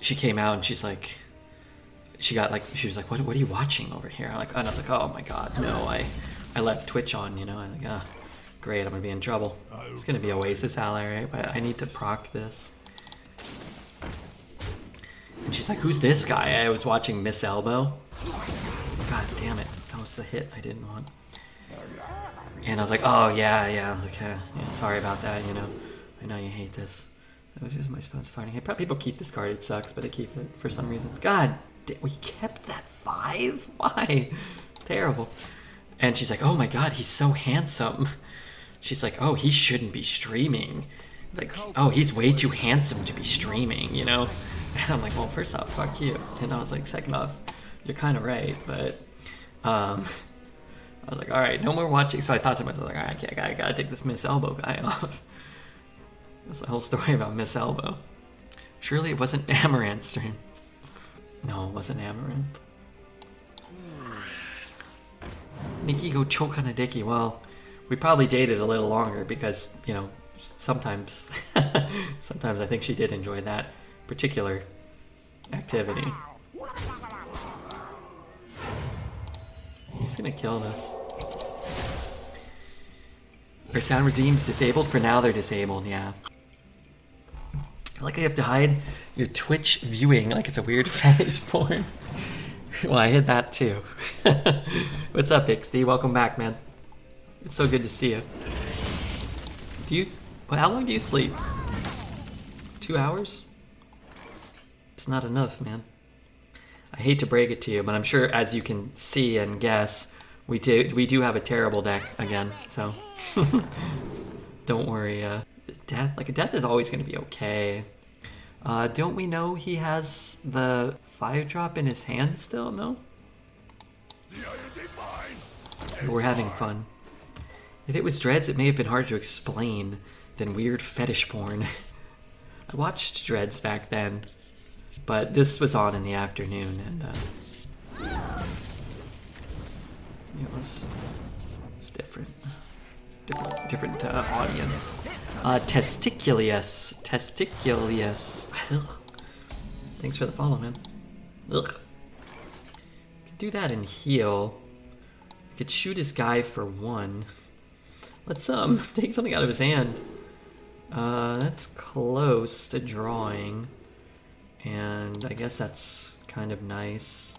she came out, and she's like, she was like, what are you watching over here? And I was like, oh my god, no, I left Twitch on. You know, I'm like, great, I'm gonna be in trouble. It's gonna be Oasis ally, right? But I need to proc this. And she's like, who's this guy? I was watching Miss Elbow. God damn it. That was the hit I didn't want. And I was like, oh, yeah. I was like, yeah, sorry about that, you know. I know you hate this. That was just my phone starting. People keep this card. It sucks, but they keep it for some reason. God, we kept that 5? Why? Terrible. And she's like, oh my god, he's so handsome. She's like, oh, he shouldn't be streaming. Like, oh, he's way too handsome to be streaming, you know? And I'm like, well, first off, fuck you. And I was like, second off, you're kind of right, but I was like, all right, no more watching. So I thought to myself, like, all right, I gotta take this Miss Elbow guy off. That's the whole story about Miss Elbow. Surely it wasn't Amaranth's stream. No, it wasn't Amaranth. Nikki go choke on a dicky. Well, we probably dated a little longer because, you know, sometimes sometimes I think she did enjoy that particular activity. He's gonna kill this. Our sound regime's disabled? For now they're disabled, yeah. I feel like I have to hide your Twitch viewing like it's a weird fetish porn. Well, I hid that too. What's up, XD? Welcome back, man. It's so good to see you. How long do you sleep? 2 hours? It's not enough, man. I hate to break it to you, but I'm sure, as you can see and guess, we do have a terrible deck again, so don't worry. Death is always going to be okay. Don't we know he has the 5-drop in his hand still? No? We're having fun. If it was Dreads, it may have been hard to explain than weird fetish porn. I watched Dreads back then, but this was on in the afternoon, and it was different. Different audience. Testiculius. Ugh. Thanks for the follow, man. Ugh. Could do that and heal. I could shoot his guy for 1. Let's take something out of his hand. That's close to drawing. And I guess that's kind of nice.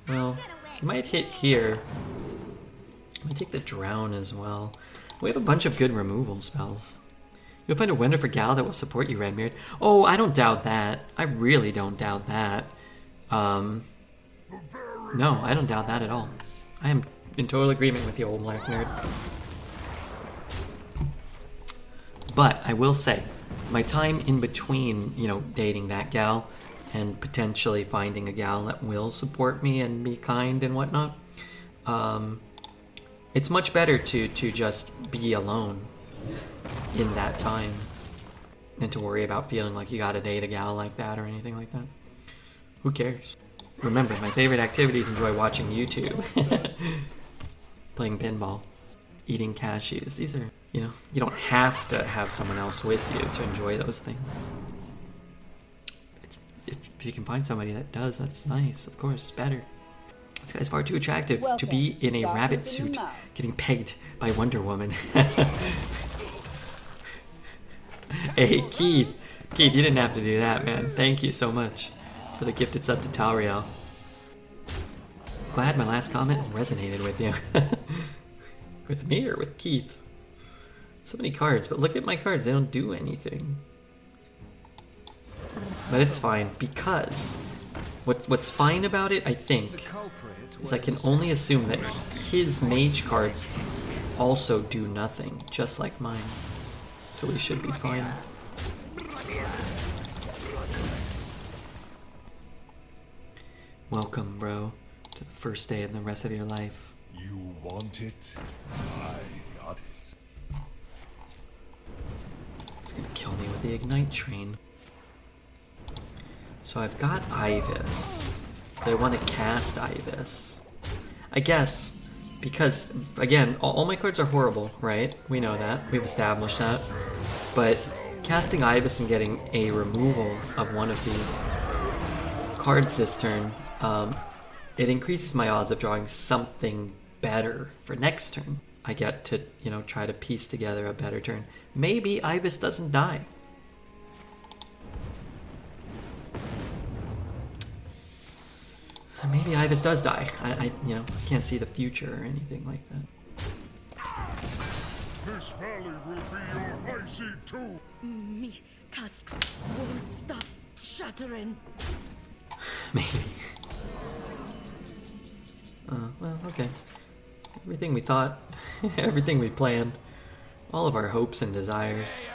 Well, he might hit here. I might take the drown as well. We have a bunch of good removal spells. You'll find a wonderful gal that will support you, Redbeard. Oh, I don't doubt that. I really don't doubt that. No, I don't doubt that at all. I am in total agreement with the old black nerd. But I will say, my time in between, you know, dating that gal and potentially finding a gal that will support me and be kind and whatnot, it's much better to just be alone in that time than to worry about feeling like you gotta date a gal like that or anything like that. Who cares? Remember, my favorite activities enjoy watching YouTube, playing pinball, eating cashews. These are, you know, you don't have to have someone else with you to enjoy those things. If you can find somebody that does, that's nice. Of course, it's better. This guy's far too attractive to be in a rabbit suit getting pegged by Wonder Woman. Hey, Keith. Keith, you didn't have to do that, man. Thank you so much for the gifted sub to Talriel. Glad my last comment resonated with you. With me or with Keith? So many cards, but look at my cards. They don't do anything. But it's fine, because what's fine about it, I think, is I can only assume that his mage cards also do nothing, just like mine. So we should be fine. Welcome, bro, to the first day of the rest of your life. You want it? I got it. It's gonna kill me with the Ignite Train. So I've got Ibis. But I want to cast Ibis. I guess, because, again, all my cards are horrible, right? We know that. We've established that. But casting Ibis and getting a removal of one of these cards this turn, it increases my odds of drawing something better for next turn. I get to, you know, try to piece together a better turn. Maybe Ibis doesn't die. Maybe Ibis does die. I you know, can't see the future or anything like that. This valley will be your high seat too. Me tusks won't stop shattering. Maybe. Well, okay. Everything we thought, everything we planned, all of our hopes and desires.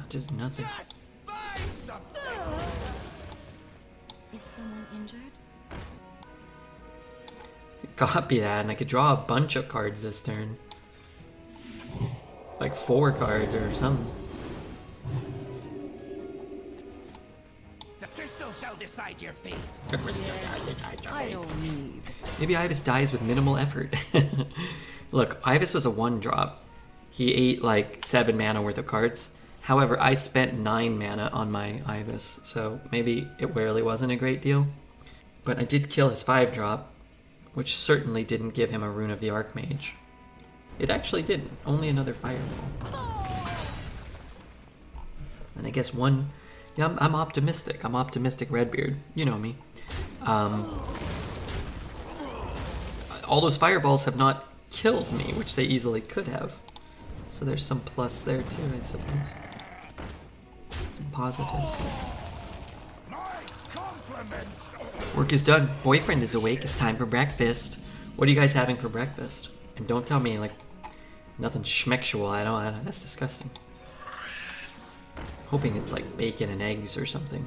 Just nothing. Is someone injured? Copy that, and I could draw a bunch of cards this turn. Like 4 cards or something. The pistol's shall decide your fate. I don't need. Maybe Ibis dies with minimal effort. Look, Ibis was a 1-drop. He ate like 7 mana worth of cards. However, I spent 9 mana on my Ibis, so maybe it really wasn't a great deal. But I did kill his 5-drop, which certainly didn't give him a Rune of the Archmage. It actually didn't. Only another Fireball. And I guess one... Yeah, I'm optimistic. I'm optimistic, Redbeard. You know me. All those Fireballs have not killed me, which they easily could have. So there's some plus there too, I suppose. Some positives. Work is done. Boyfriend is awake. It's time for breakfast. What are you guys having for breakfast? And don't tell me like nothing schmexual. I don't. That's disgusting. Hoping it's like bacon and eggs or something.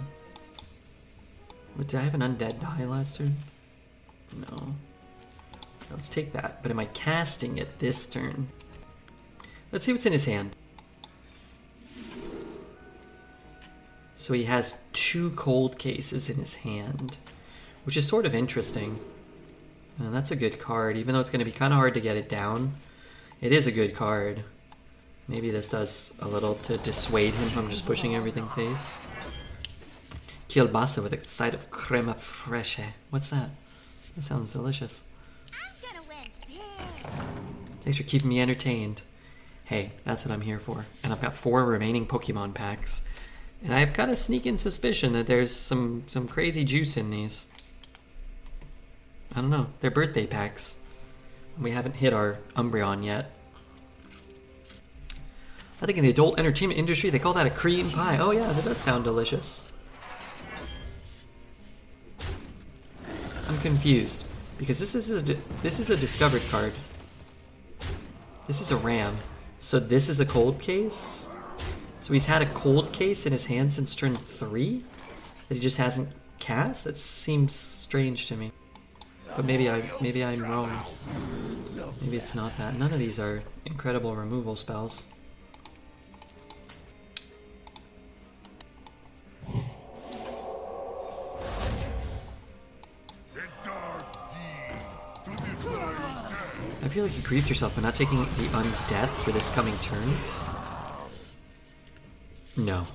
What, did I have an undead die last turn? No. Let's take that. But am I casting it this turn? Let's see what's in his hand. So he has 2 cold cases in his hand, which is sort of interesting. And that's a good card, even though it's going to be kind of hard to get it down. It is a good card. Maybe this does a little to dissuade him from just pushing everything face. Kielbasa with a side of crema fraiche. What's that? That sounds delicious. I'm gonna win big. Thanks for keeping me entertained. Hey, that's what I'm here for. And I've got 4 remaining Pokemon packs. And I've got a sneaking suspicion that there's some crazy juice in these. I don't know. They're birthday packs. We haven't hit our Umbreon yet. I think in the adult entertainment industry, they call that a cream pie. Oh yeah, that does sound delicious. I'm confused because this is a discovered card. This is a ram. So this is a cold case? So he's had a cold case in his hand since turn 3? That he just hasn't cast? That seems strange to me. But maybe I'm wrong. Maybe it's not that. None of these are incredible removal spells. I feel like you griefed yourself by not taking the undeath for this coming turn. No.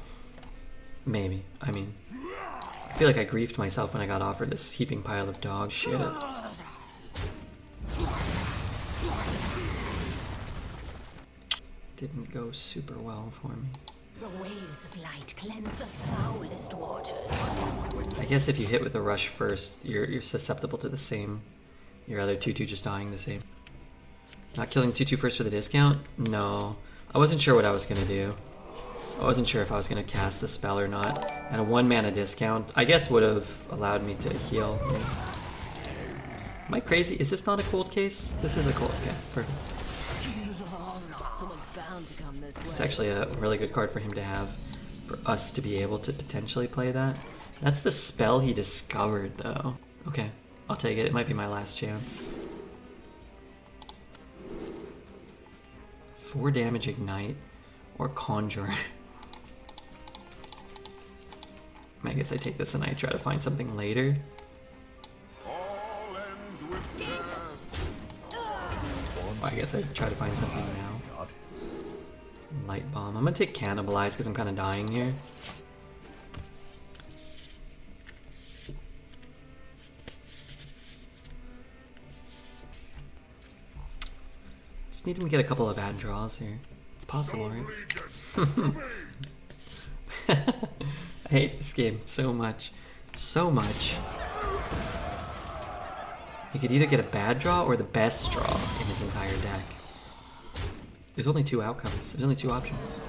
Maybe. I mean, I feel like I griefed myself when I got offered this heaping pile of dog shit. Didn't go super well for me. The waves of light cleanse the foulest waters. I guess if you hit with a rush first, you're susceptible to the same. Your other 2-2 just dying the same. Not killing 2-2 first for the discount? No. I wasn't sure what I was gonna do. I wasn't sure if I was gonna cast the spell or not. And a 1 mana discount, I guess, would have allowed me to heal. Am I crazy? Is this not a cold case? This is a cold. Okay, perfect. Someone's bound to come this way. It's actually a really good card for him to have, for us to be able to potentially play that. That's the spell he discovered, though. Okay, I'll take it. It might be my last chance. 4 damage ignite or conjure. I guess I take this and I try to find something later. I guess I try to find something now. Light bomb. I'm gonna take cannibalize because I'm kind of dying here. Just need him to get a couple of bad draws here. It's possible, right? I hate this game so much. So much. He could either get a bad draw or the best draw in his entire deck. There's only 2 outcomes. There's only 2 options.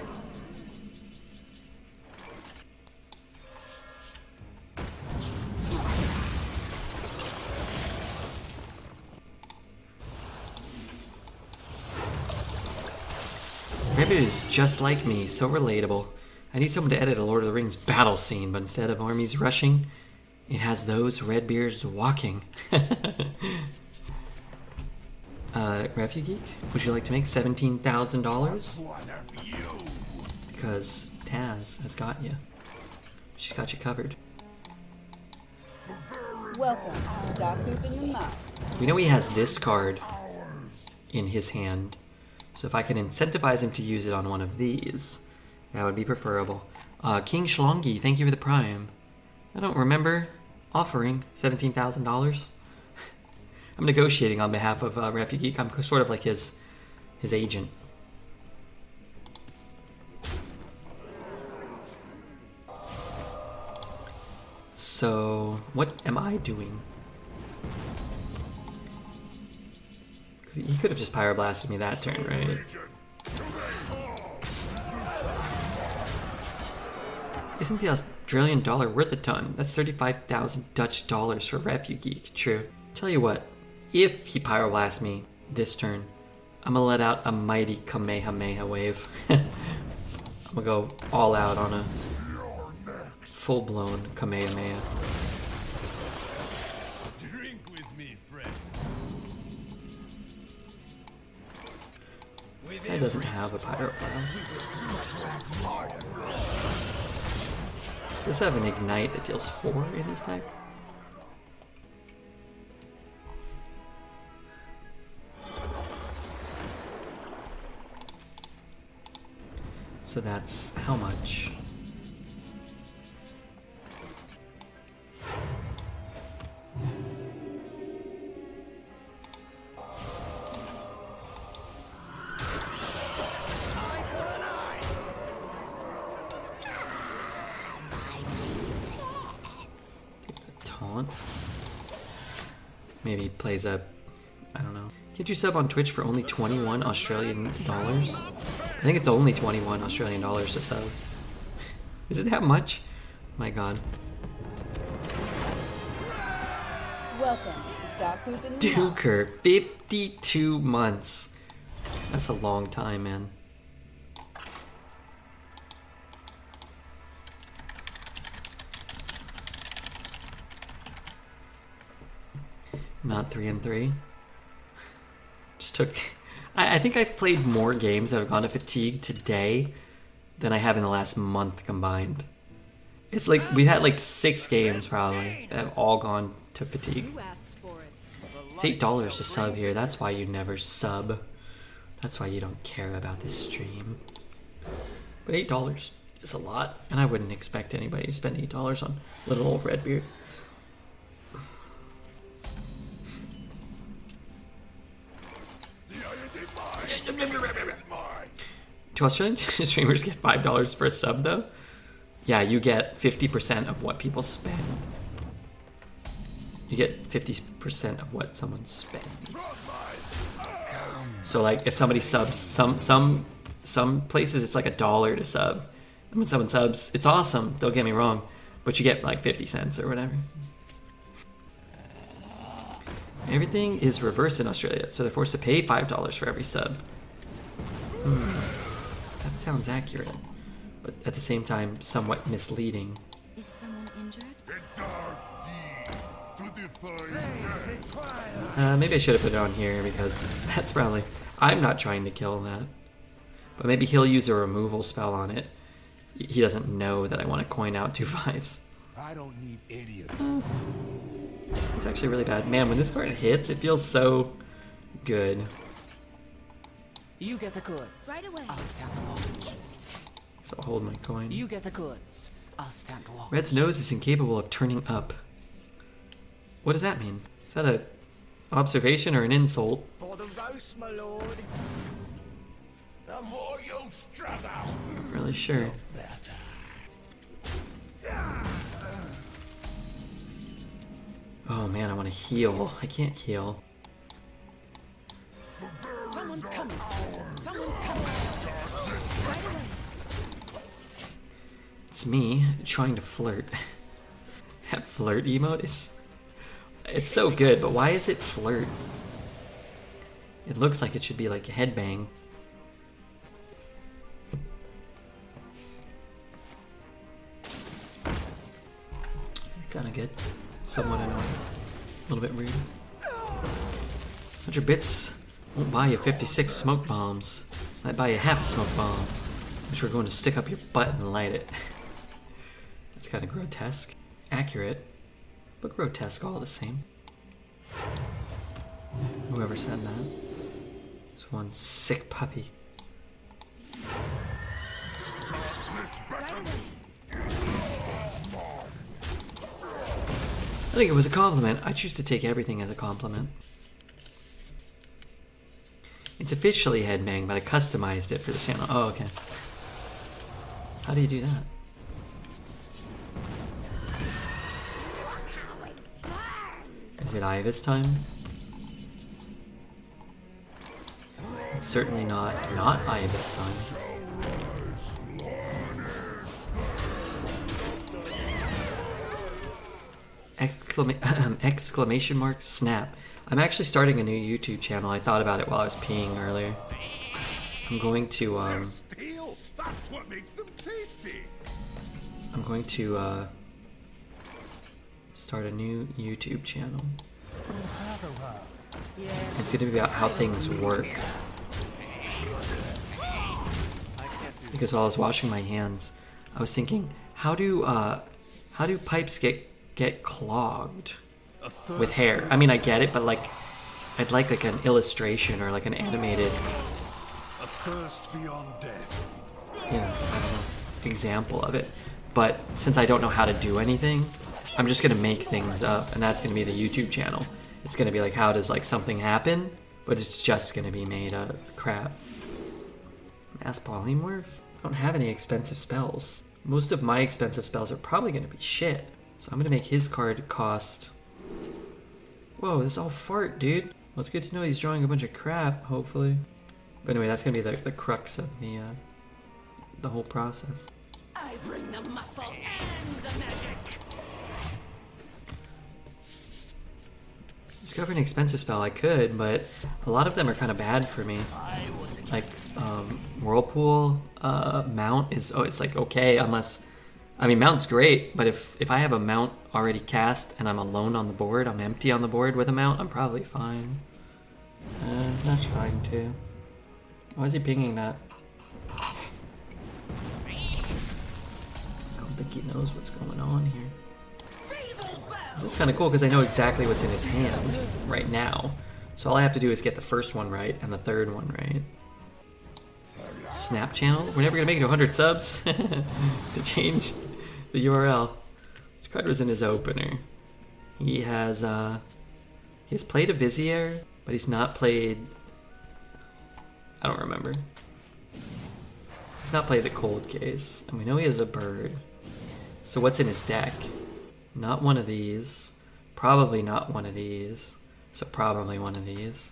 Rabbit is just like me, so relatable. I need someone to edit a Lord of the Rings battle scene, but instead of armies rushing, it has those Redbeards walking. Refugee Geek, would you like to make $17,000? Because Taz has got you. She's got you covered. Welcome to Doc Poop in the Mouth. We know he has this card in his hand. So if I can incentivize him to use it on one of these, that would be preferable. King Shlongi, thank you for the prime. I don't remember offering $17,000. I'm negotiating on behalf of Refugee. I'm sort of like his agent. So, what am I doing? He could have just Pyroblasted me that turn, right? Isn't the Australian dollar worth a ton? That's 35,000 Dutch dollars for Refugee. True. Tell you what, if he Pyroblasts me this turn, I'm gonna let out a mighty Kamehameha wave. I'm gonna go all out on a full-blown Kamehameha. Drink with me, friend. This guy doesn't have a Pyroblast. Does have an Ignite that deals 4 in his deck? So that's how much? Taunt. Maybe he plays a, I don't know. Can't you sub on Twitch for only 21 Australian dollars? I think it's only 21 Australian dollars to sub. Is it that much? My god. Welcome to Doc Poop in the Mouth. Duker, 52 months. That's a long time, man. Not 3 and 3. Just took. I think I've played more games that have gone to fatigue today than I have in the last month combined. It's like we've had like 6 games probably that have all gone to fatigue. You asked for it. It's $8 to sub here. That's why you never sub. That's why you don't care about this stream. But $8 is a lot, and I wouldn't expect anybody to spend $8 on little old Redbeard. Do Australian streamers get $5 for a sub though? Yeah, you get 50% of what people spend. You get 50% of what someone spends. So like if somebody subs, some places it's like $1 to sub. And when someone subs, it's awesome, don't get me wrong, but you get like 50 cents or whatever. Everything is reversed in Australia, so they're forced to pay $5 for every sub. That sounds accurate, but at the same time, somewhat misleading. Is someone injured? Maybe I should have put it on here because that's probably... I'm not trying to kill that. But maybe he'll use a removal spell on it. He doesn't know that I want to coin out 2 5s. I don't need any of them. It's actually really bad. Man, when this card hits, it feels so good. You get the goods. Right away. I'll stand watch. So I'll hold my coin. You get the goods. I'll stand watch. Red's nose is incapable of turning up. What does that mean? Is that an observation or an insult? For the roast, my lord. The more you struggle, Not really sure. better. Oh man, I want to heal. I can't heal. Someone's coming. Someone's coming. Right away. It's me trying to flirt. That flirt emote is... It's so good, but why is it flirt? It looks like it should be like a headbang. Kinda good. Somewhat annoying. A little bit rude. 100 bits won't buy you 56 smoke bombs. Might buy you half a smoke bomb, which we're going to stick up your butt and light it. That's kind of grotesque. Accurate. but grotesque all the same. Whoever said that. This one sick puppy. I think it was a compliment. I choose to take everything as a compliment. It's officially headbang, but I customized it for this channel. Oh, okay. How do you do that? Is it Ivis time? It's certainly not Ivis time. Exclamation mark snap. I'm actually starting a new YouTube channel. I thought about it while I was peeing earlier. I'm going to Steel, that's what makes them tasty. I'm going to start a new YouTube channel. It's going to be about how things work. Because while I was washing my hands, I was thinking, how do pipes get clogged with hair? I mean, I get it, but like, I'd like an illustration or like an animated, A thirst beyond death. you know, I don't know, example of it. But since I don't know how to do anything, I'm just gonna make things up, and that's gonna be the YouTube channel. It's gonna be like, how does like something happen? But it's just gonna be made of crap. Mass polymorph? I don't have any expensive spells. Most of my expensive spells are probably gonna be shit. So I'm gonna make his card cost... Whoa, this is all fart, dude. Well, it's good to know he's drawing a bunch of crap, hopefully. But anyway, that's gonna be the crux of the whole process. I bring the muscle and the magic. Discover an expensive spell, I could, but a lot of them are kind of bad for me. Like, Whirlpool, Mount is, it's like okay, unless, I mean, Mount's great, but if I have a Mount already cast and I'm alone on the board, I'm empty on the board with a Mount, I'm probably fine. That's fine too. Why is he pinging that? I don't think he knows what's going on here. This is kind of cool because I know exactly what's in his hand right now. So all I have to do is get the first one right and the third one right. Snap channel? We're never gonna make it to 100 subs to change the URL. Which card was in his opener? He has played a Vizier, but he's not played, I don't remember. He's not played the Cold Case, and we know he has a bird. So what's in his deck? Not one of these. Probably not one of these. So probably one of these.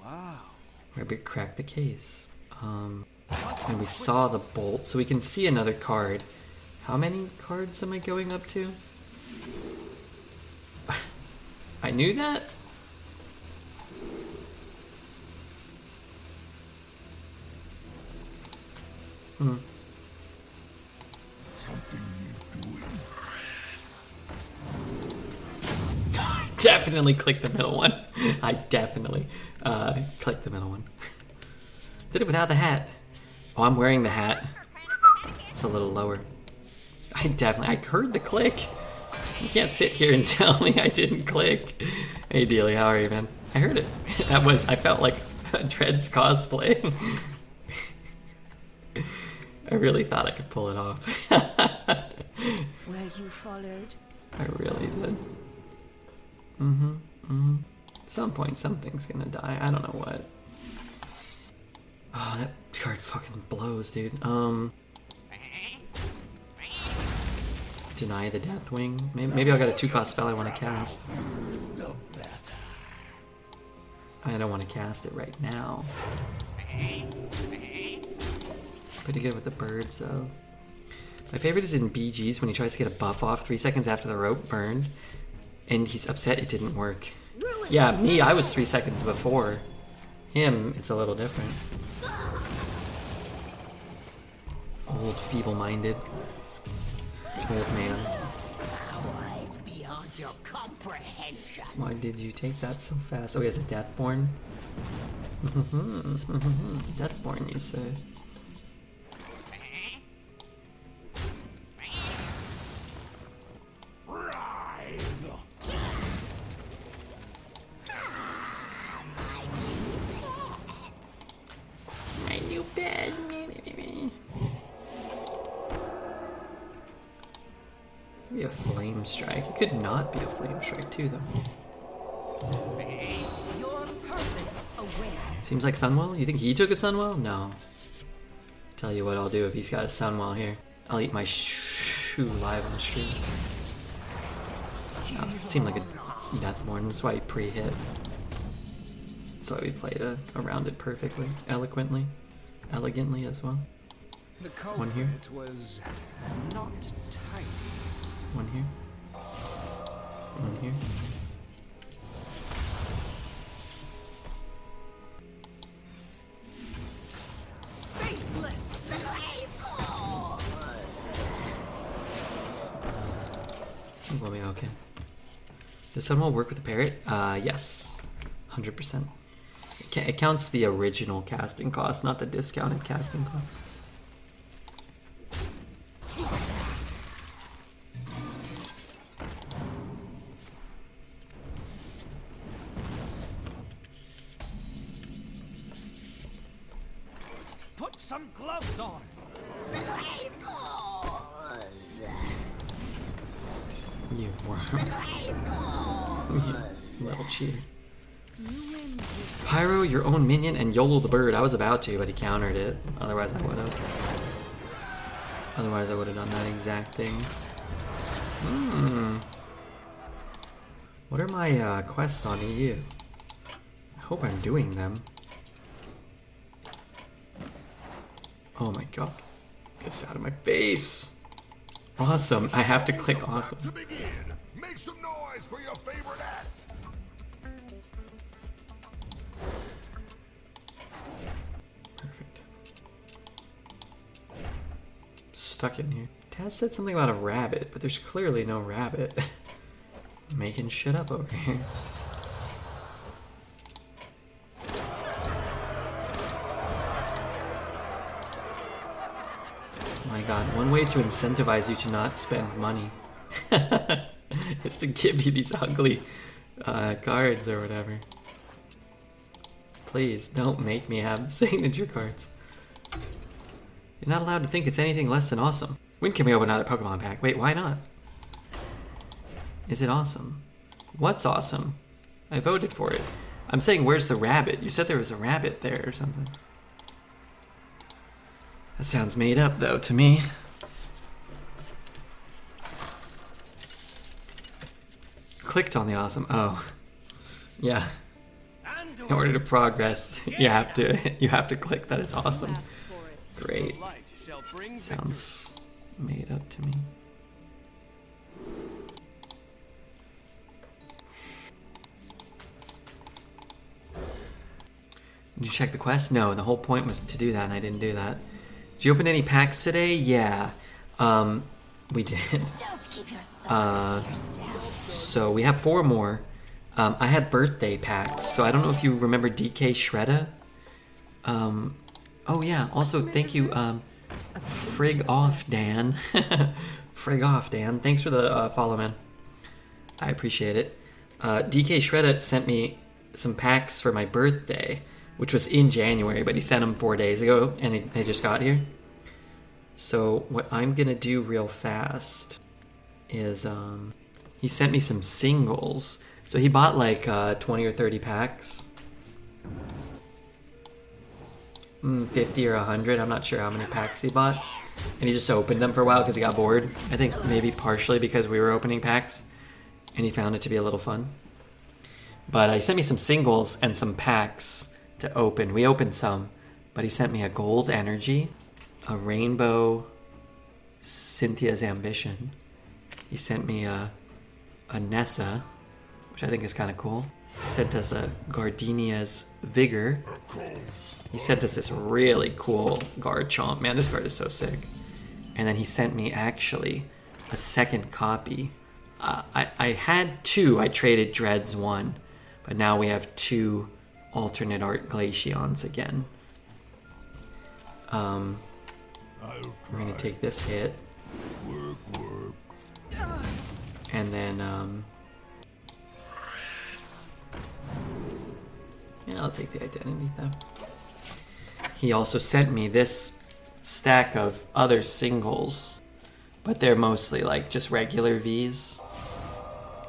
Wow. Maybe crack the case. And we saw the bolt, so we can see another card. How many cards am I going up to? I knew that? Definitely click the middle one. I definitely clicked the middle one. Did it without the hat. Oh, I'm wearing the hat. It's a little lower. I heard the click. You can't sit here and tell me I didn't click. Hey Dealey, how are you, man? I heard it. I felt like Dread's cosplay. I really thought I could pull it off. Were you followed? I really did. At some point, something's gonna die. I don't know what. Oh, that card fucking blows, dude. Deny the Deathwing. Maybe I got a 2-cost spell I want to cast. I don't want to cast it right now. Pretty good with the birds, though. My favorite is in BGs when he tries to get a buff off 3 seconds after the rope burned, and he's upset it didn't work. Yeah, me, I was 3 seconds before. Him, it's a little different. Old, feeble-minded. Old man. Powers beyond your comprehension. Why did you take that so fast? Oh, he has a Deathborn? Deathborn, you say? Flame Strike. It could not be a Flame Strike too, though. Your purpose awaits. Seems like Sunwell? You think he took a Sunwell? No. Tell you what I'll do if he's got a Sunwell here. I'll eat my shoe live on the stream. Oh, seemed like a Deathborn. That's why he pre-hit. That's why we played around it perfectly, eloquently, elegantly as well. The One here. culprit was not tidy. One here. One here. I think we'll be okay. Does someone work with the parrot? Yes. 100%. It counts the original casting cost, not the discounted casting cost. Put some gloves on. You worm. You little cheater. Pyro your own minion and YOLO the bird. I was about to, but he countered it. Otherwise I would have. Otherwise I would have done that exact thing. What are my quests on EU? I hope I'm doing them. Oh my god. Get this out of my face. Awesome. I have to click awesome. To begin, make some noise for your favorite act. Perfect. Stuck in here. Taz said something about a rabbit, but there's clearly no rabbit. Making shit up over here. My god, one way to incentivize you to not spend money is to give you these ugly cards or whatever. Please, don't make me have signature cards. You're not allowed to think it's anything less than awesome. When can we open another Pokemon pack? Wait, why not? Is it awesome? What's awesome? I voted for it. I'm saying, where's the rabbit? You said there was a rabbit there or something. That sounds made up, though, to me. Clicked on the awesome. Oh, yeah. In order to progress, you have to click that it's awesome. Great. Sounds made up to me. Did you check the quest? No, the whole point was to do that, and I didn't do that. Did you open any packs today? Yeah, we did. So we have 4 more. I had birthday packs, so I don't know if you remember DK Shredda. Oh yeah, also thank you, Frig off Dan. Frig off Dan, thanks for the follow, man. I appreciate it. DK Shredda sent me some packs for my birthday, which was in January, but he sent them 4 days ago, and they just got here. So what I'm gonna do real fast is, he sent me some singles. So he bought like 20 or 30 packs. 50 or 100, I'm not sure how many packs he bought. And he just opened them for a while because he got bored. I think maybe partially because we were opening packs, and he found it to be a little fun. But he sent me some singles and some packs to open. We opened some, but he sent me a gold energy, a rainbow Cynthia's ambition. He sent me a Nessa, which I think is kind of cool. He sent us a Gardenia's vigor. He sent us this really cool Garchomp. Man, this card is so sick. And then he sent me actually a second copy. I had 2. I traded Dreads 1, but now we have 2 alternate art Glaceons again. We're gonna take this hit. And then, yeah, I'll take the identity though. He also sent me this stack of other singles, but they're mostly like just regular Vs.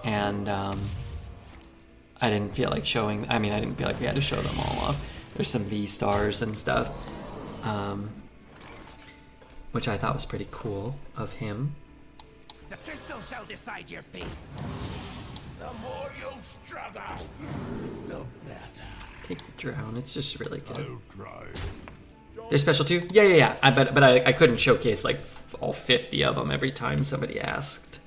and I didn't feel like showing. I mean, I didn't feel like we had to show them all off. There's some V stars and stuff, which I thought was pretty cool of him. The crystal shall decide your fate. The more you struggle, the better. Take the drown. It's just really good. I'll try. They're special too? Yeah. But I couldn't showcase like all 50 of them every time somebody asked.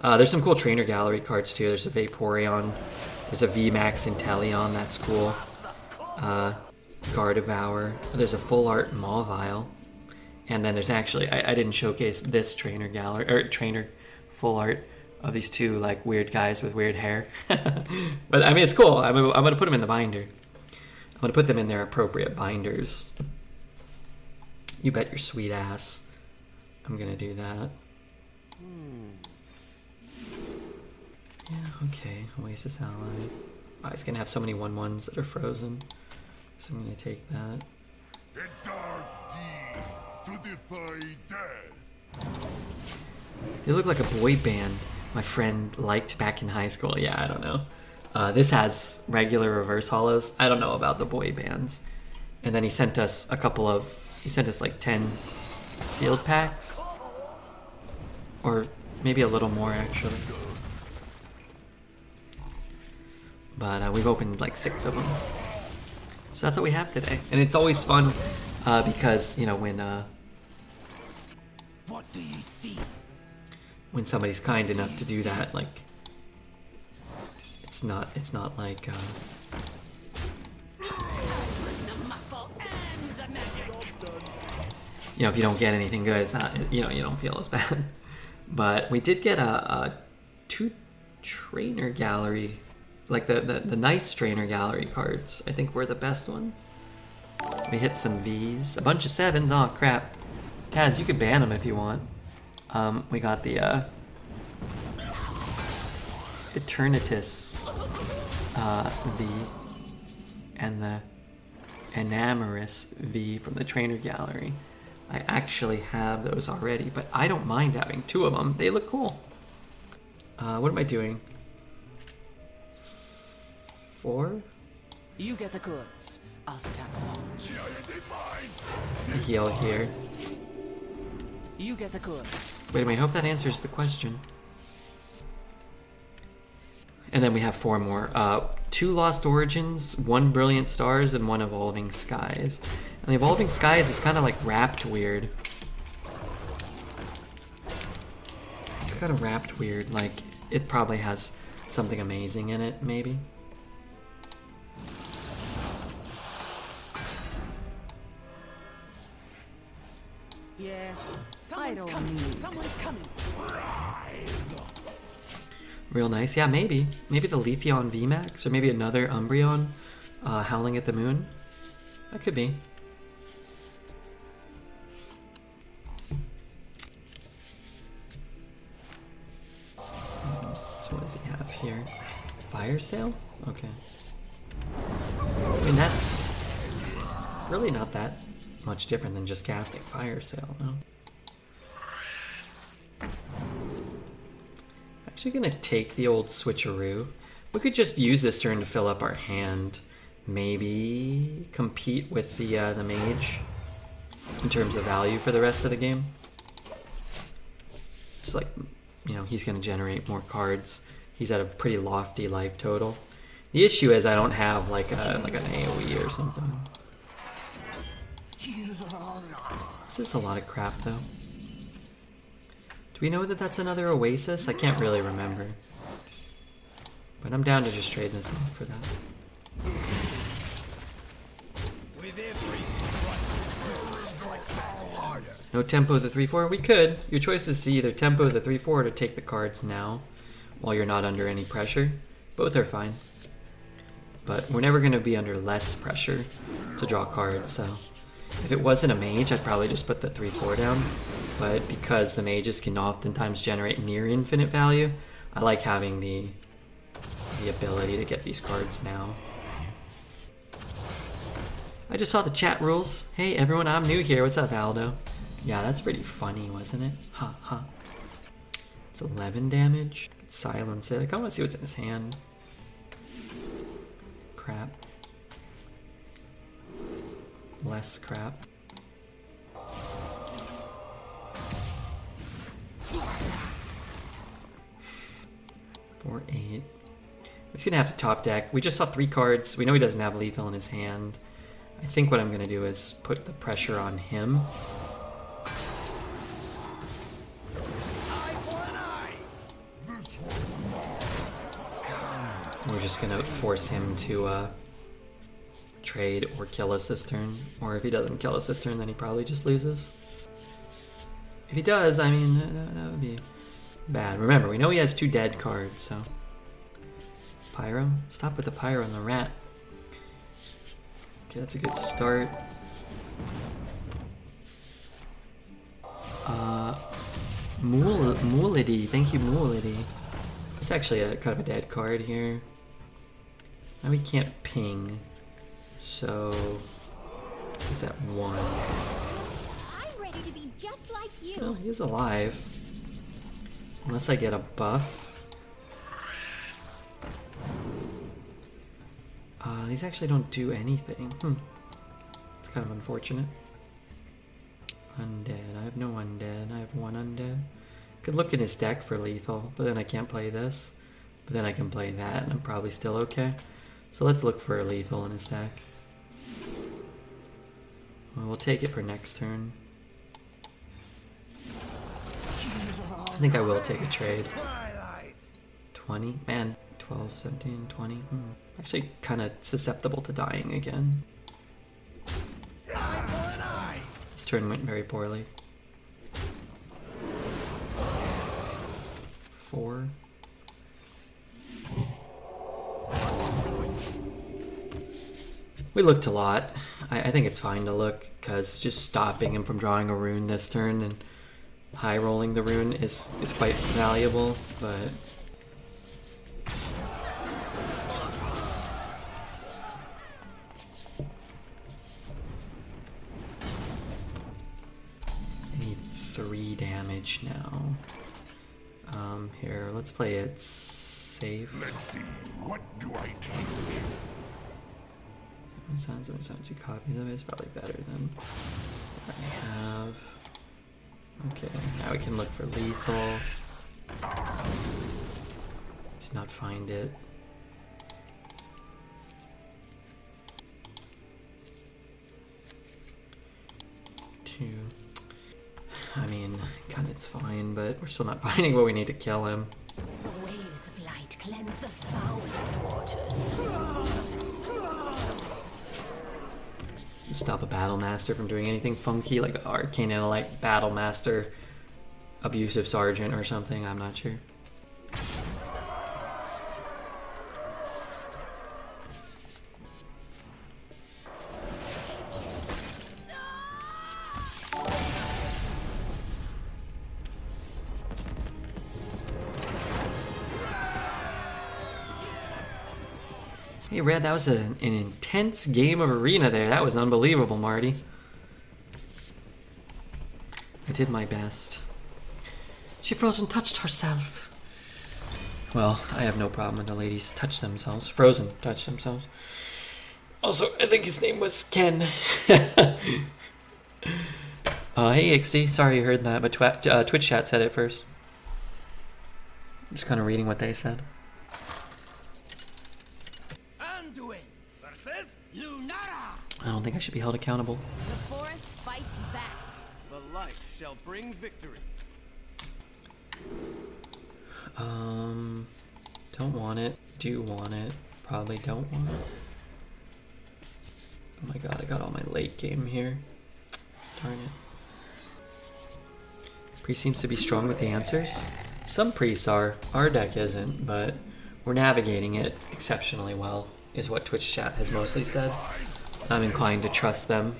There's some cool trainer gallery cards too. There's a Vaporeon. There's a VMAX Inteleon. That's cool. Gardevour. There's a full art Mawile. And then there's actually, I didn't showcase this trainer gallery, or trainer full art of these two like weird guys with weird hair. But I mean, it's cool. I'm gonna put them in the binder. I'm gonna put them in their appropriate binders. You bet your sweet ass. I'm gonna do that. Yeah, okay. Oasis Ally. Oh, he's gonna have so many 1/1s that are frozen. So I'm gonna take that. A dark deed to defy death. They look like a boy band my friend liked back in high school. Yeah, I don't know. This has regular reverse hollows. I don't know about the boy bands. And then he sent us he sent us like 10 sealed packs. Or maybe a little more actually. But we've opened like 6 of them. So that's what we have today. And it's always fun because, you know, What do you see? when somebody's kind enough to do that, like it's not like The muscle and the magic. you know, if you don't get anything good, it's not, you know, you don't feel as bad. But we did get a 2 trainer gallery, like the nice trainer gallery cards. I think were the best ones. We hit some V's, a bunch of 7s. Oh crap, Taz, you could ban them if you want. We got the Eternatus V and the Enamorous V from the trainer gallery. I actually have those already, but I don't mind having 2 of them. They look cool. What am I doing? 4? You get the goods. I'll stand watch. A heal here. You get the goods. Wait a minute, I hope that answers the question. And then we have 4 more. 2 Lost Origins, 1 Brilliant Stars, and 1 Evolving Skies. And the Evolving Skies is kind of like wrapped weird. It's kind of wrapped weird, like it probably has something amazing in it, maybe. Yeah. Someone's coming. Someone's coming. Real nice. Yeah, maybe. Maybe the Leafeon VMAX, or maybe another Umbreon Howling at the Moon. That could be. So what does he have here? Fire Sale? Okay. I mean, that's really not that much different than just casting Fire Sale, no? Actually gonna take the old switcheroo. We could just use this turn to fill up our hand. Maybe compete with the mage in terms of value for the rest of the game. Just like, you know, he's gonna generate more cards. He's at a pretty lofty life total. The issue is I don't have like an AoE or something. This is a lot of crap though. Do we know that that's another Oasis? I can't really remember. But I'm down to just trade this off for that. With every strike harder. No tempo the 3/4? We could. Your choice is to either tempo the 3/4 or to take the cards now while you're not under any pressure. Both are fine. But we're never going to be under less pressure to draw cards, so if it wasn't a mage, I'd probably just put the 3/4 down. But because the mages can oftentimes generate near infinite value, I like having the ability to get these cards now. I just saw the chat rules. Hey everyone, I'm new here. What's up, Aldo? Yeah, that's pretty funny, wasn't it? Ha ha. It's 11 damage. silence it. I kinda wanna see what's in his hand. Crap. Less crap. Four, 8. He's gonna have to top deck. We just saw 3 cards. We know he doesn't have lethal in his hand. I think what I'm gonna do is put the pressure on him. We're just gonna force him to trade or kill us this turn. Or if he doesn't kill us this turn, then he probably just loses. If he does, I mean, that would be bad. Remember, we know he has 2 dead cards, so... Pyro? Stop with the pyro and the rat. Okay, that's a good start. Moolity. Thank you, Moolity. It's actually a kind of a dead card here. Now we can't ping. So... He's at 1. I'm ready to be just like you. Well, he's alive. Unless I get a buff. These actually don't do anything. It's kind of unfortunate. Undead. I have no undead. I have 1 undead. Could look in his deck for lethal, but then I can't play this. But then I can play that, and I'm probably still okay. So let's look for lethal in his deck. Well, we'll take it for next turn. I think I will take a trade. 20? Man, 12, 17, 20. Actually kind of susceptible to dying again. This turn went very poorly. 4. We looked a lot. I think it's fine to look, because just stopping him from drawing a rune this turn and high rolling the rune is quite valuable, but... I need 3 damage now. Here, let's play it safe. Let's see, what do I take? Sounds 2 copies of it. It's probably better than what I have. Okay, now we can look for lethal. Did not find it. Two. I mean, kinda it's fine, but we're still not finding what we need to kill him. The waves of light cleanse the foulest waters. Stop a battle master from doing anything funky, like arcane intellect, battle master, abusive sergeant or something. I'm not sure. Hey Red, that was an intense game of Arena there. That was unbelievable, Marty. I did my best. She frozen touched herself. Well, I have no problem when the ladies touch themselves. Frozen touch themselves. Also, I think his name was Ken. Hey XD, sorry you heard that, but Twitch chat said it first. I'm just kind of reading what they said. I don't think I should be held accountable. The forest fights back. The light shall bring victory. Don't want it. Do want it. Probably don't want it. Oh my god, I got all my late game here. Darn it. Priest seems to be strong with the answers. Some priests are. Our deck isn't, but we're navigating it exceptionally well, is what Twitch chat has mostly said. I'm inclined to trust them.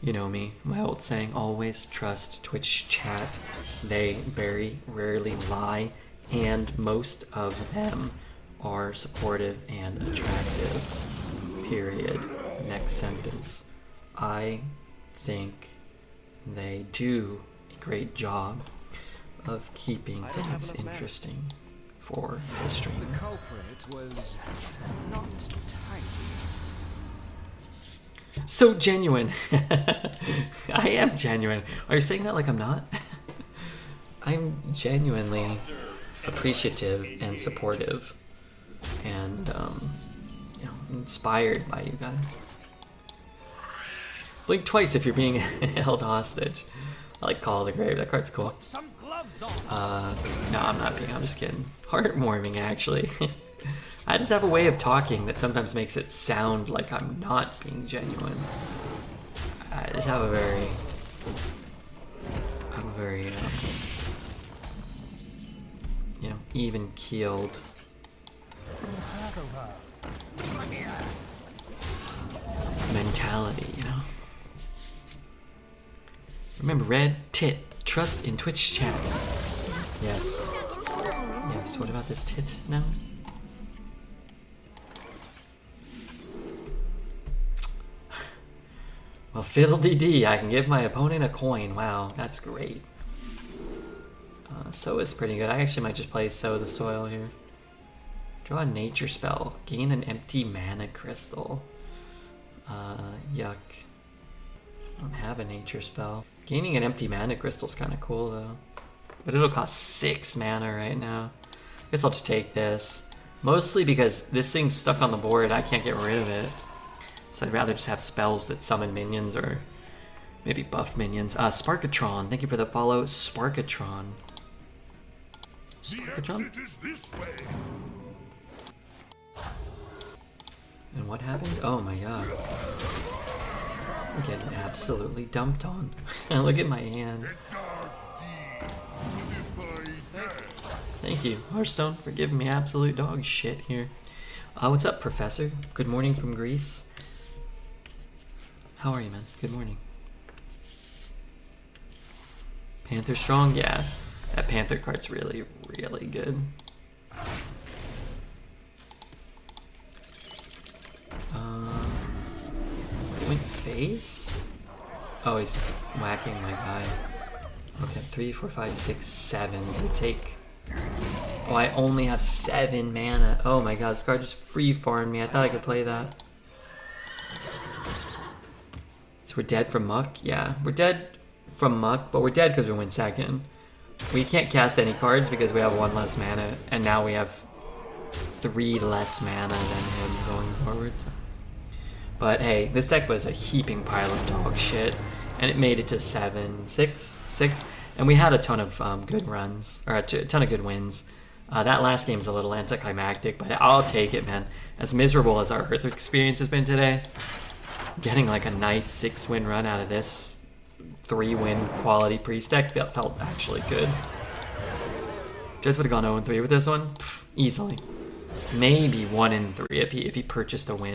You know me, my old saying, always trust Twitch chat. They very rarely lie, and most of them are supportive and attractive. Period. Next sentence. I think they do a great job of keeping things interesting for the stream. The culprit was not tiny. So genuine. I am genuine. Are you saying that like I'm not? I'm genuinely appreciative and supportive and you know, inspired by you guys. Blink twice if you're being held hostage. I like Call of the Grave. That card's cool. Some gloves on. No, I'm not being. I'm just kidding. Heartwarming, actually. I just have a way of talking that sometimes makes it sound like I'm not being genuine. I just have a very, you know, even-keeled mentality, you know. Remember, red tit. Trust in Twitch chat. Yes. Yes, what about this tit now? Well, fiddle-dee-dee, I can give my opponent a coin. Wow, that's great. Sow is pretty good. I actually might just play Sow the Soil here. Draw a nature spell. Gain an empty mana crystal. Yuck. I don't have a nature spell. Gaining an empty mana crystal is kind of cool though. But it'll cost 6 mana right now. Guess I'll just take this. Mostly because this thing's stuck on the board, I can't get rid of it. So I'd rather just have spells that summon minions or maybe buff minions. Sparkatron, thank you for the follow. Sparkatron. Sparkatron? And what happened? Oh my god. I'm getting absolutely dumped on. Look at my hand. Thank you, Hearthstone, for giving me absolute dog shit here. What's up, Professor? Good morning from Greece. How are you, man? Good morning. Panther strong? Yeah. That Panther card's really, really good. Went face? Oh, he's whacking my guy. Okay, 3, 4, 5, 6, 7. So we take... Oh, I only have 7 mana. Oh my god, this card just free-farmed me. I thought I could play that. So we're dead from Muck? Yeah, we're dead from Muck, but we're dead because we went second. We can't cast any cards because we have 1 less mana, and now we have 3 less mana than him going forward. But hey, this deck was a heaping pile of dog shit, and it made it to 6, and we had a ton of good runs, or a ton of good wins. That last game's a little anticlimactic, but I'll take it, man. As miserable as our Earth experience has been today, getting like a nice 6-win run out of this 3-win quality priest deck felt actually good. Just would have gone 0-3 with this one, pff, easily. Maybe 1-3 if he purchased a win.